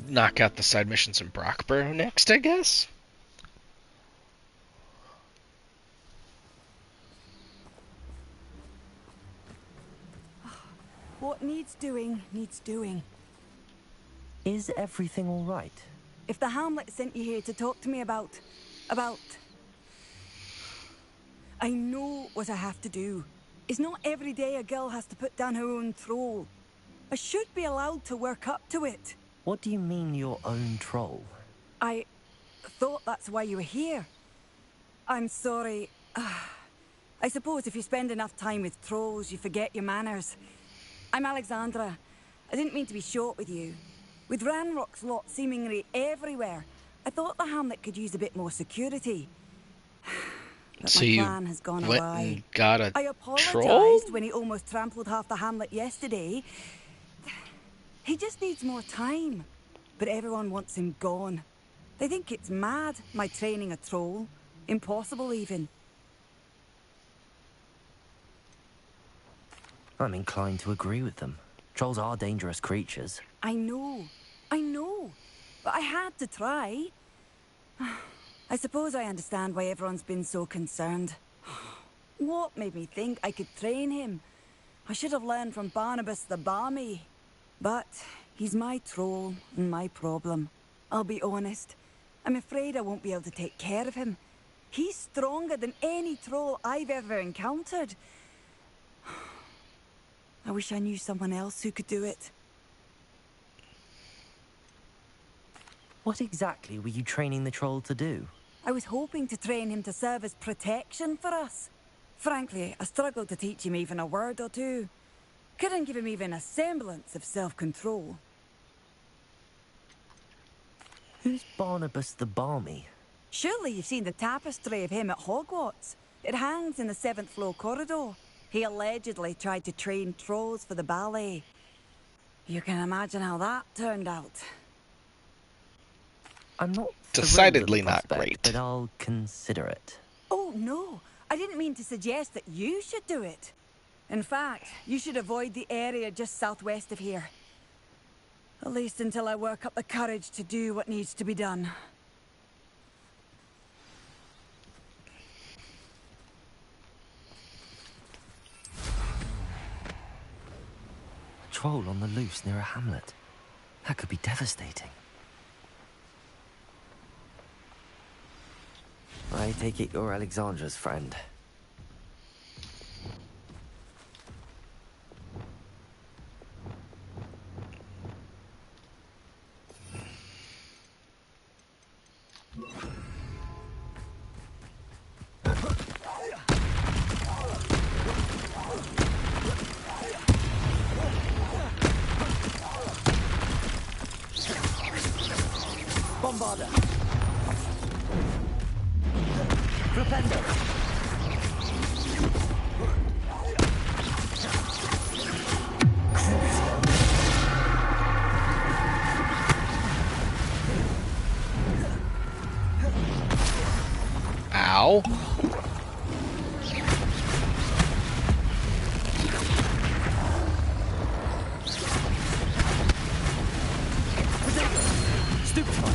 [SPEAKER 1] Knock out the side missions in Brockborough next, I guess?
[SPEAKER 6] What needs doing, needs doing.
[SPEAKER 4] Is everything all right?
[SPEAKER 6] If the Hamlet sent you here to talk to me about... I know what I have to do. It's not every day a girl has to put down her own troll. I should be allowed to work up to it.
[SPEAKER 4] What do you mean, your own troll?
[SPEAKER 6] I thought that's why you were here. I'm sorry. I suppose if you spend enough time with trolls, you forget your manners. I'm Alexandra. I didn't mean to be short with you. With Ranrock's lot seemingly everywhere, I thought the Hamlet could use a bit more security. But
[SPEAKER 1] So
[SPEAKER 6] my
[SPEAKER 1] you
[SPEAKER 6] plan has gone
[SPEAKER 1] went
[SPEAKER 6] awry.
[SPEAKER 1] and got a
[SPEAKER 6] I
[SPEAKER 1] troll?
[SPEAKER 6] apologized when he almost trampled half the Hamlet yesterday. He just needs more time. But everyone wants him gone. They think it's mad, my training a troll. Impossible, even.
[SPEAKER 4] I'm inclined to agree with them. Trolls are dangerous creatures.
[SPEAKER 6] I know. But I had to try. I suppose I understand why everyone's been so concerned. What made me think I could train him? I should have learned from Barnabas the Barmy. But he's my troll and my problem. I'll be honest. I'm afraid I won't be able to take care of him. He's stronger than any troll I've ever encountered. I wish I knew someone else who could do it.
[SPEAKER 4] What exactly were you training the troll to do?
[SPEAKER 6] I was hoping to train him to serve as protection for us. Frankly, I struggled to teach him even a word or two. Couldn't give him even a semblance of self-control.
[SPEAKER 4] Who's Barnabas the Barmy?
[SPEAKER 6] Surely you've seen the tapestry of him at Hogwarts. It hangs in the 7th floor corridor. He allegedly tried to train trolls for the ballet. You can imagine how that turned out.
[SPEAKER 4] I'm not
[SPEAKER 1] decidedly not
[SPEAKER 4] prospect,
[SPEAKER 1] great.
[SPEAKER 4] But I'll consider it.
[SPEAKER 6] Oh, no. I didn't mean to suggest that you should do it. In fact, you should avoid the area just southwest of here. At least until I work up the courage to do what needs to be done.
[SPEAKER 4] A troll on the loose near a hamlet. That could be devastating. I take it you're Alexandra's friend.
[SPEAKER 3] Bombarda. Propendo.
[SPEAKER 1] Ow.
[SPEAKER 3] Stupefy.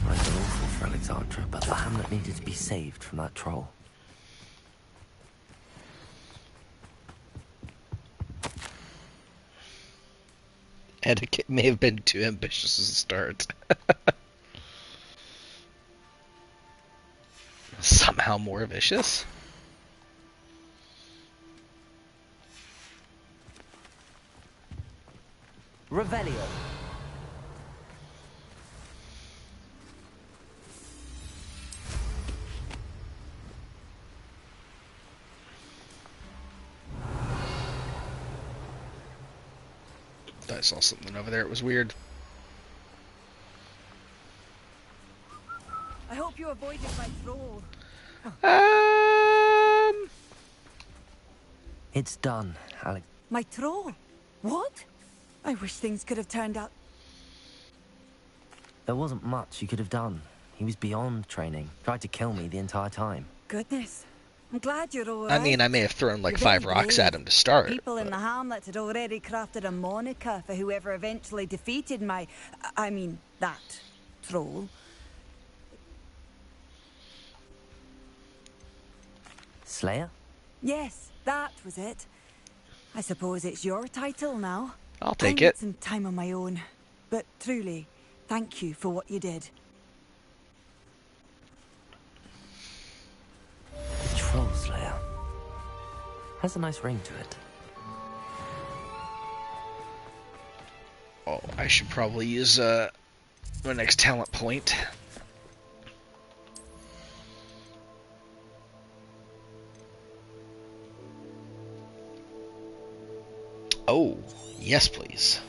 [SPEAKER 4] I feel awful for Alexandra, but the hamlet needed to be saved from that troll.
[SPEAKER 1] Etiquette may have been too ambitious as a start. Somehow more vicious?
[SPEAKER 4] Revelio.
[SPEAKER 1] I saw something over there. It was weird.
[SPEAKER 6] I hope you avoided my troll.
[SPEAKER 4] It's done, Alex.
[SPEAKER 6] My troll? What? I wish things could have turned out.
[SPEAKER 4] There wasn't much you could have done. He was beyond training. Tried to kill me the entire time.
[SPEAKER 6] Goodness. I'm glad you're all right.
[SPEAKER 1] I mean, I may have thrown like
[SPEAKER 6] You're
[SPEAKER 1] 5
[SPEAKER 6] very
[SPEAKER 1] rocks
[SPEAKER 6] brave.
[SPEAKER 1] at him to start.
[SPEAKER 6] People in the hamlet had already crafted a moniker for whoever eventually defeated my... I mean, that troll.
[SPEAKER 4] Slayer?
[SPEAKER 6] Yes, that was it. I suppose it's your title now.
[SPEAKER 1] I'll take
[SPEAKER 6] I
[SPEAKER 1] it.
[SPEAKER 6] need some time on my own. But truly, thank you for what you did.
[SPEAKER 4] Troll Slayer. Has a nice ring to it.
[SPEAKER 1] Oh, I should probably use my next talent point. Oh, yes, please.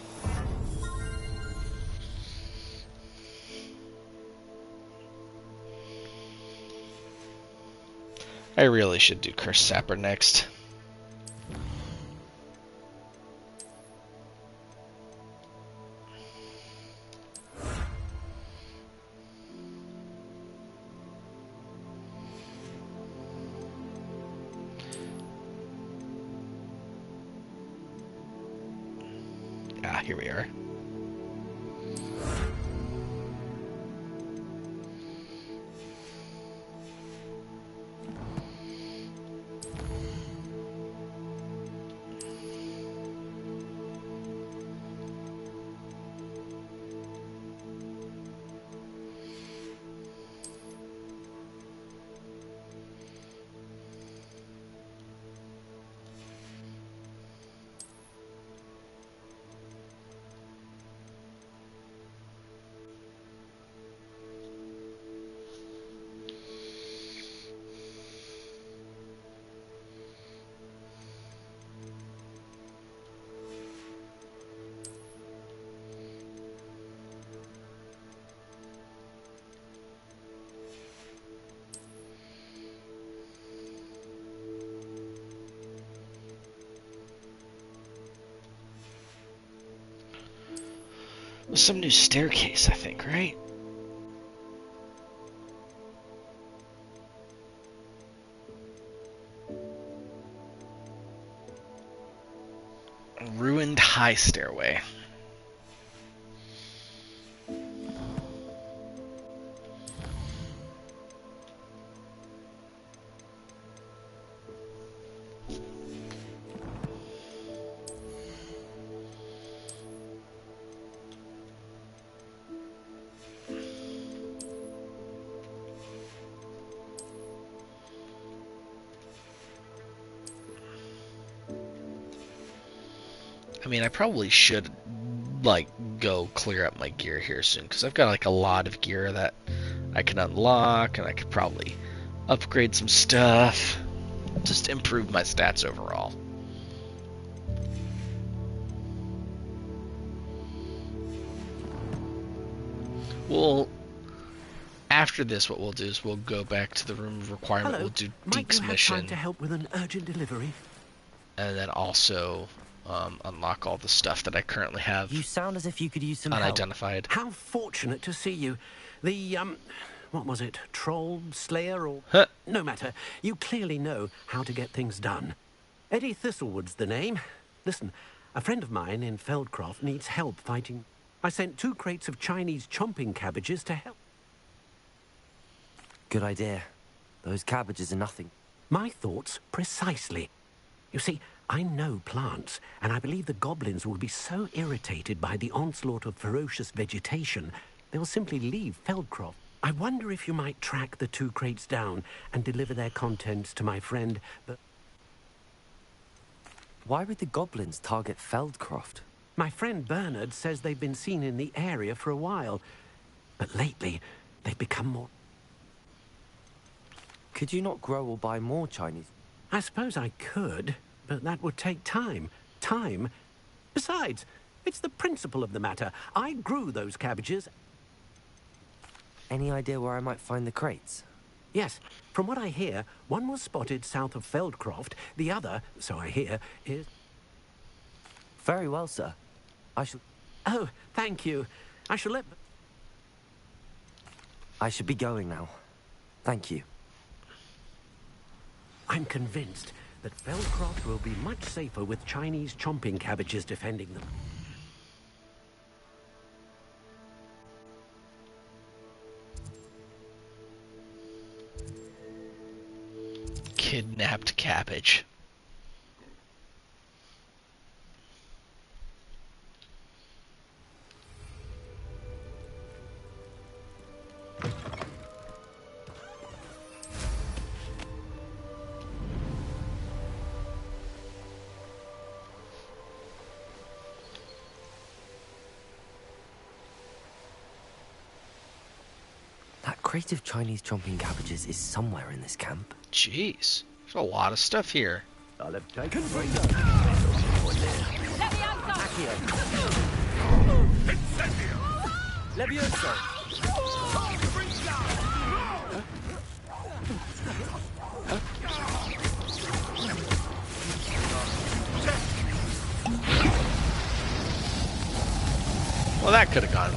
[SPEAKER 1] I really should do Curse Sapper next. Ah, here we are. Some new staircase, I think, right? Ruined high stairway. I mean, I probably should, like, go clear up my gear here soon, because I've got, like, a lot of gear that I can unlock, and I could probably upgrade some stuff. Just improve my stats overall. Well, after this, what we'll do is we'll go back to the room of requirement.
[SPEAKER 16] Hello.
[SPEAKER 1] We'll do
[SPEAKER 16] Might
[SPEAKER 1] Deek's
[SPEAKER 16] you have
[SPEAKER 1] mission.
[SPEAKER 16] time to help with an urgent delivery?
[SPEAKER 1] And then also unlock all the stuff that I currently have.
[SPEAKER 4] You sound as if you could use some
[SPEAKER 1] unidentified.
[SPEAKER 16] How fortunate to see you. The, what was it? Troll Slayer or...
[SPEAKER 1] Huh.
[SPEAKER 16] No matter. You clearly know how to get things done. Eddie Thistlewood's the name. Listen, a friend of mine in Feldcroft needs help fighting... I sent 2 crates of Chinese chomping cabbages to help.
[SPEAKER 4] Good idea. Those cabbages are nothing.
[SPEAKER 16] My thoughts precisely. You see, I know plants, and I believe the goblins will be so irritated by the onslaught of ferocious vegetation, they'll simply leave Feldcroft. I wonder if you might track the 2 crates down and deliver their contents to my friend, the...
[SPEAKER 4] Why would the goblins target Feldcroft?
[SPEAKER 16] My friend Bernard says they've been seen in the area for a while, but lately they've become more...
[SPEAKER 4] Could you not grow or buy more Chinese?
[SPEAKER 16] I suppose I could, but that would take time. Time? Besides, it's the principle of the matter. I grew those cabbages.
[SPEAKER 4] Any idea where I might find the crates?
[SPEAKER 16] Yes. From what I hear, one was spotted south of Feldcroft. The other, so I hear, is...
[SPEAKER 4] Very well, sir. I shall...
[SPEAKER 16] Oh, thank you. I shall let...
[SPEAKER 4] I should be going now. Thank you.
[SPEAKER 16] I'm convinced that Feldcroft will be much safer with Chinese chomping cabbages defending them.
[SPEAKER 1] Kidnapped cabbage.
[SPEAKER 4] That crate of Chinese chomping cabbages is somewhere in this camp.
[SPEAKER 1] Jeez, there's a lot of stuff here.
[SPEAKER 16] I'll have taken
[SPEAKER 4] Levioso!
[SPEAKER 1] Well, that could have gone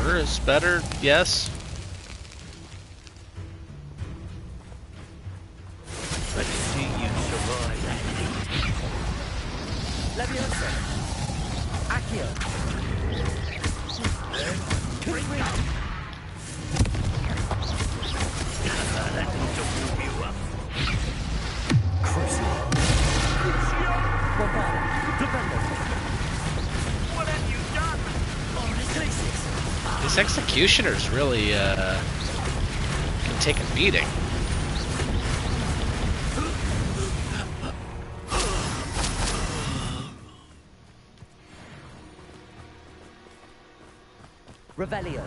[SPEAKER 1] worse, better, yes.
[SPEAKER 16] Let's see you survive.
[SPEAKER 4] Levioso! Accio!
[SPEAKER 1] These executioners really can take a beating.
[SPEAKER 4] Revelio.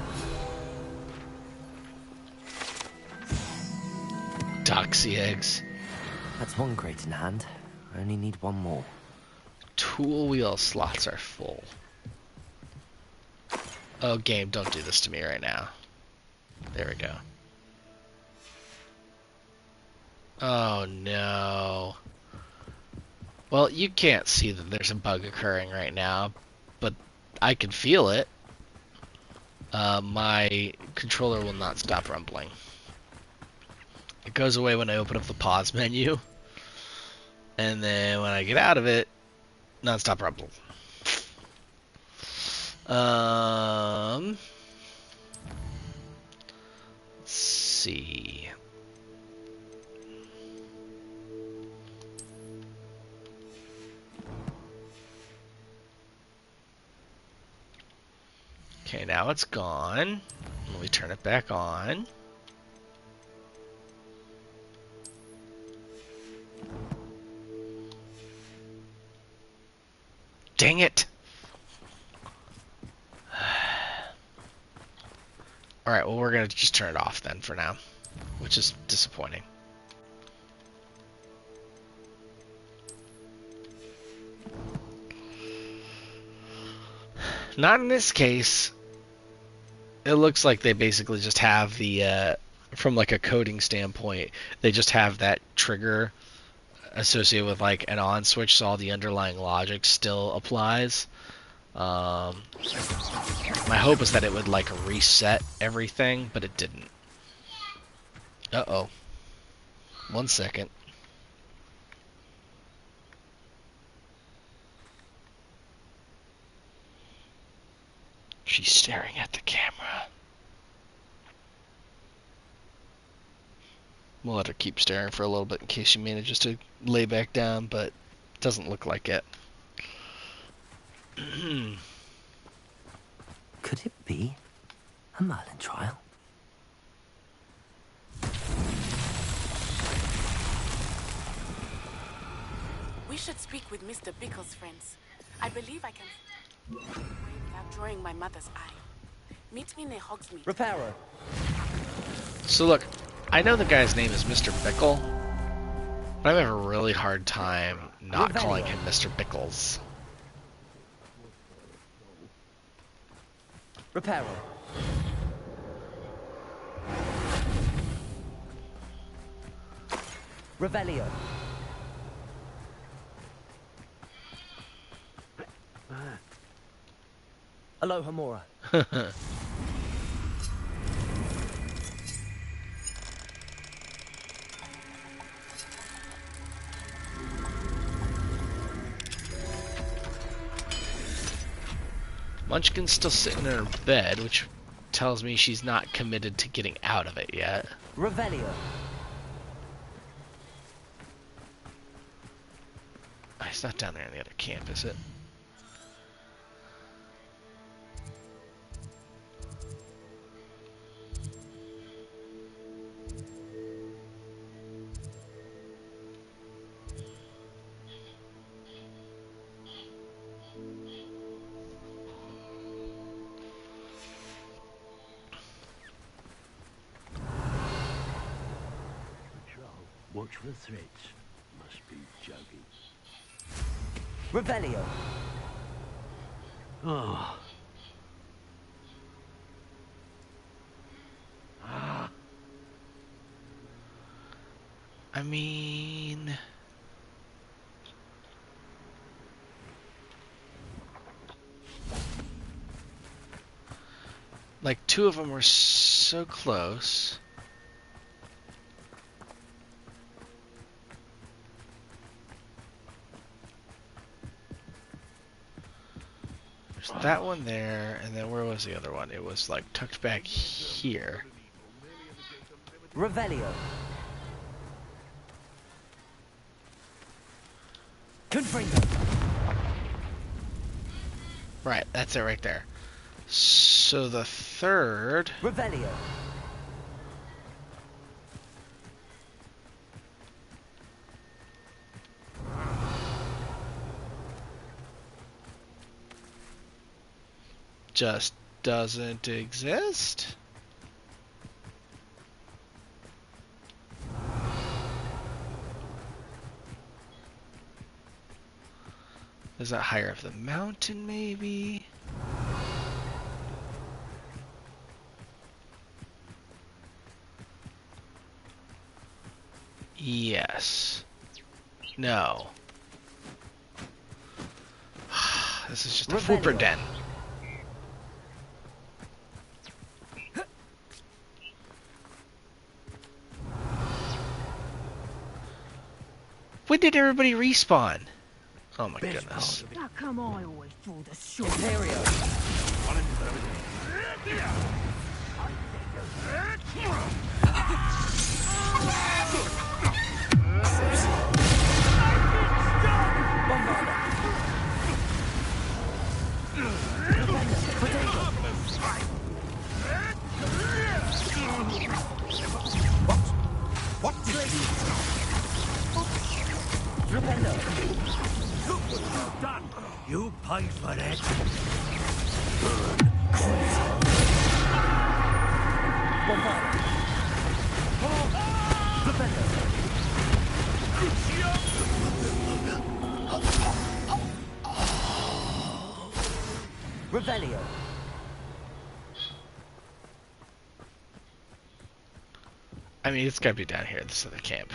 [SPEAKER 1] Doxy eggs.
[SPEAKER 4] That's one crate in hand. I only need one more.
[SPEAKER 1] Tool wheel slots are full. Oh, game, don't do this to me right now. There we go. Oh, no. Well, you can't see that there's a bug occurring right now, but I can feel it. My controller will not stop rumbling. It goes away when I open up the pause menu, and then when I get out of it, non-stop rumbling. Let's see. Okay, now it's gone. Let me turn it back on. Dang it! Alright, well, we're gonna just turn it off then for now, which is disappointing. Not in this case. It looks like they basically just have the, from like a coding standpoint, they just have that trigger associated with like an on switch, so all the underlying logic still applies. My hope was that it would like reset everything, but it didn't. Uh-oh. 1 second. She's staring at the camera. We'll let her keep staring for a little bit in case she manages to lay back down, but it doesn't look like it.
[SPEAKER 4] Could it be a Merlin trial?
[SPEAKER 9] We should speak with Mr. Bickle's friends. I believe I can without drawing my mother's eye. Meet me near Hogsmeade.
[SPEAKER 4] Reparo.
[SPEAKER 1] So look, I know the guy's name is Mr. Bickle, but I have a really hard time not calling him Mr. Bickles.
[SPEAKER 4] Reparo. Revelio. Aloha Mora.
[SPEAKER 1] Munchkin's still sitting in her bed, which tells me she's not committed to getting out of it yet.
[SPEAKER 4] Revelio.
[SPEAKER 1] It's not down there in the other camp, is it?
[SPEAKER 16] Watch for threats. Must be joking.
[SPEAKER 4] Revelio.
[SPEAKER 16] Oh.
[SPEAKER 1] I mean... Like, two of them were so close. There's that one there, and then where was the other one? It was, like, tucked back here.
[SPEAKER 4] Revelio. Confringo.
[SPEAKER 1] Right, that's it right there. So the third...
[SPEAKER 4] Revelio.
[SPEAKER 1] just doesn't exist? Is that higher up the mountain, maybe? Yes. No. This is just a Fooper den. When did everybody respawn? Oh my goodness.
[SPEAKER 10] How come I always fall the short?
[SPEAKER 2] What?
[SPEAKER 16] Done. You pay for that.
[SPEAKER 4] Revelio.
[SPEAKER 1] I mean, it's gotta be down here, this other camp.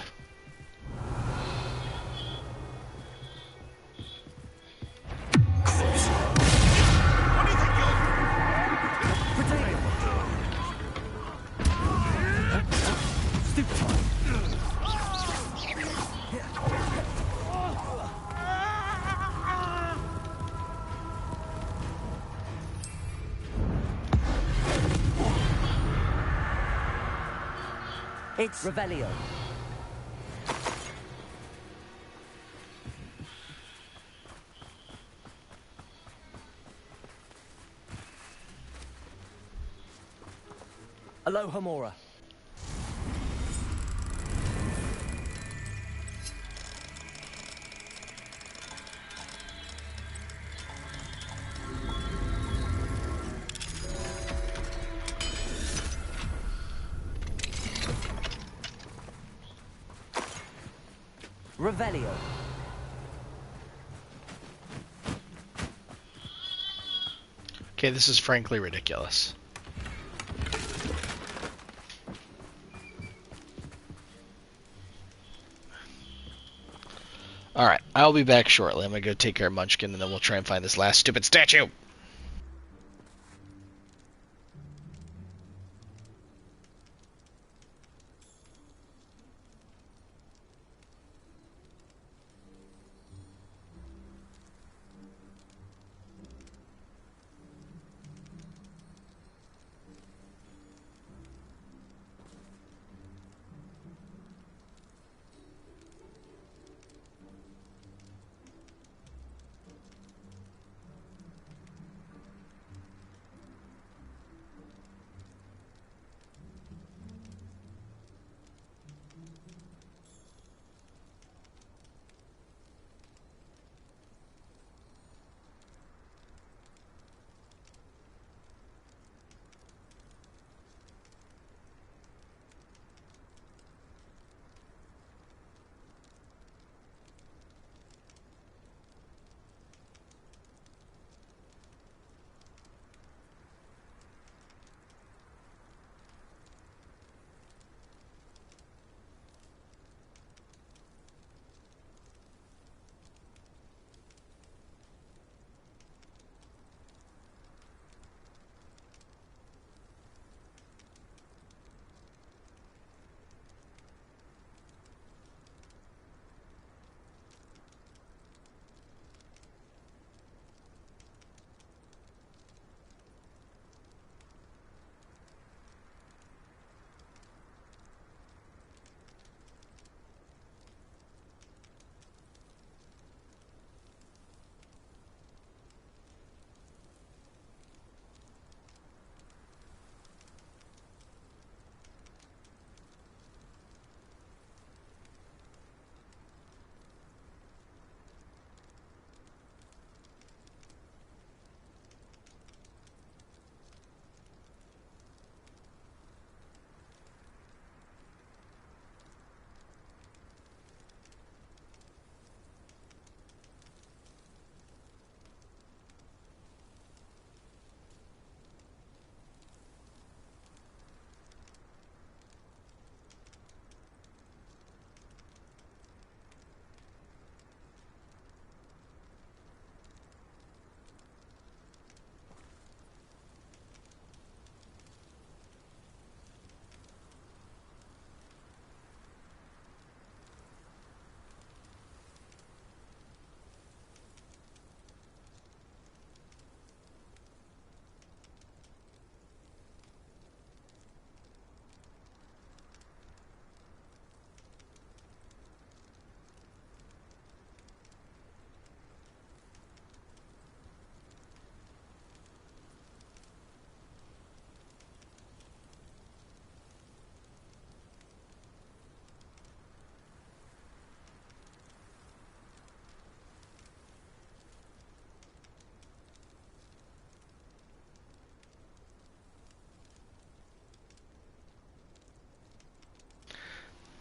[SPEAKER 4] It's Revelio. Aloha Mora. Revelio.
[SPEAKER 1] Okay, this is frankly ridiculous. Alright, I'll be back shortly. I'm gonna go take care of Munchkin, and then we'll try and find this last stupid statue!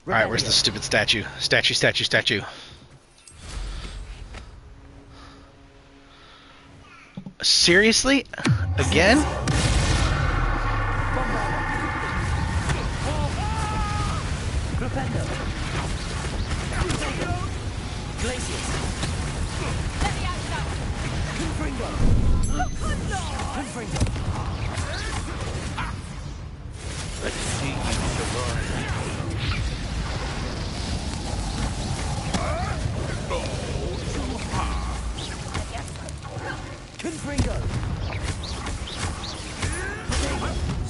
[SPEAKER 1] Alright, where's the stupid statue? Statue. Seriously? Again?
[SPEAKER 11] Let's see you survive.
[SPEAKER 4] Confringo!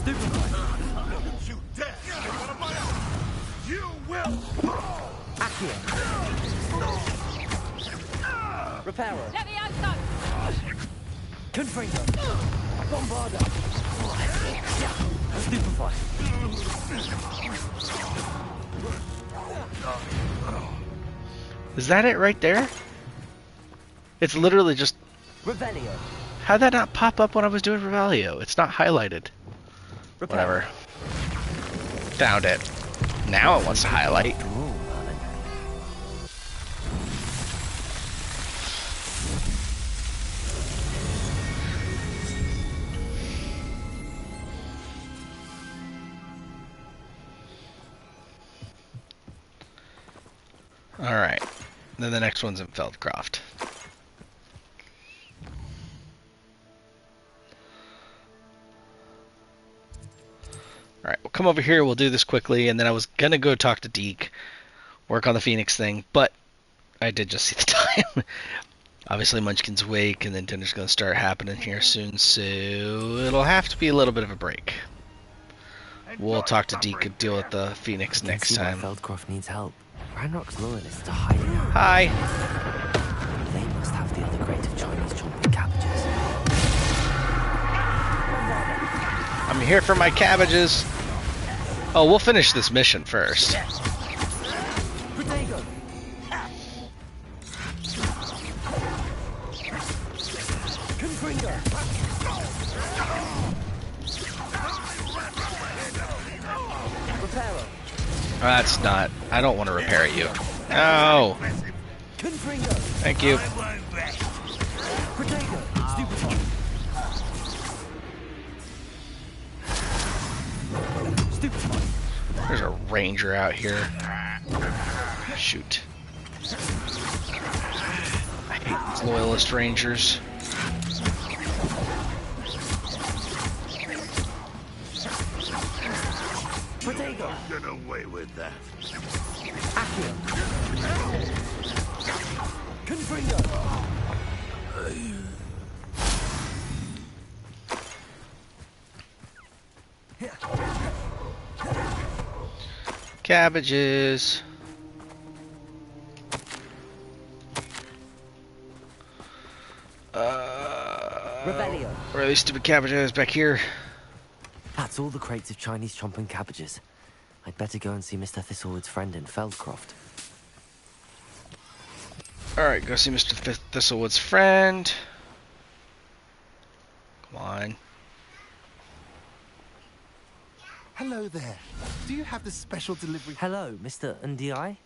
[SPEAKER 11] Don't you dare! You will fall!
[SPEAKER 4] Accio! Reparo! Confringo! Bombarda! Stupefy!
[SPEAKER 1] Is that it right there? It's literally just...
[SPEAKER 4] Revelio!
[SPEAKER 1] How'd that not pop up when I was doing Revelio? It's not highlighted. Whatever. Found it. Now it wants to highlight. Alright. Then the next one's in Feldcroft. Alright, we'll come over here, we'll do this quickly, and then I was gonna go talk to Deke, work on the Phoenix thing, but I did just see the time. Obviously Munchkin's Wake and then dinner's gonna start happening here soon, so it'll have to be a little bit of a break. We'll talk to Deke and deal with the Phoenix next time.
[SPEAKER 4] Feldcroft needs help. Ranrock's loyalists are hiding out.
[SPEAKER 1] Hi!
[SPEAKER 4] They must have the other crate of Chinese chomping cabbages.
[SPEAKER 1] I'm here for my cabbages. Oh, we'll finish this mission first.
[SPEAKER 4] Protego! Confringo! Reparo!
[SPEAKER 1] That's not... I don't want to repair you. No!
[SPEAKER 4] Confringo!
[SPEAKER 1] Thank you.
[SPEAKER 4] Protego! Stupefy!
[SPEAKER 1] There's a ranger out here. Shoot. I hate these loyalist rangers.
[SPEAKER 11] Protego! Get away with that.
[SPEAKER 4] Accio! Confringo!
[SPEAKER 1] Cabbages.
[SPEAKER 4] Revelio.
[SPEAKER 1] Where are these stupid cabbages back here?
[SPEAKER 4] That's all the crates of Chinese chomping cabbages. I'd better go and see Mr. Thistlewood's friend in Feldcroft.
[SPEAKER 1] Alright, go see Mr. Thistlewood's friend. Come on.
[SPEAKER 17] Hello there. Do you have the special delivery?
[SPEAKER 4] Hello, Mr. Ndi?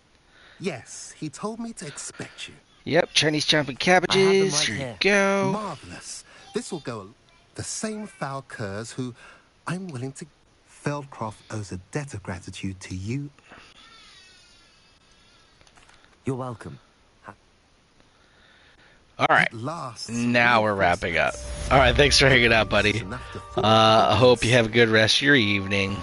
[SPEAKER 17] Yes, he told me to expect you.
[SPEAKER 1] Yep, Chinese chomping cabbages.
[SPEAKER 4] Right
[SPEAKER 1] here you go.
[SPEAKER 17] Marvelous. This will go the same foul curs who I'm willing to... Feldcroft owes a debt of gratitude to you.
[SPEAKER 4] You're welcome.
[SPEAKER 1] Alright, now we're wrapping up. Alright, thanks for hanging out, buddy. I hope you have a good rest of your evening.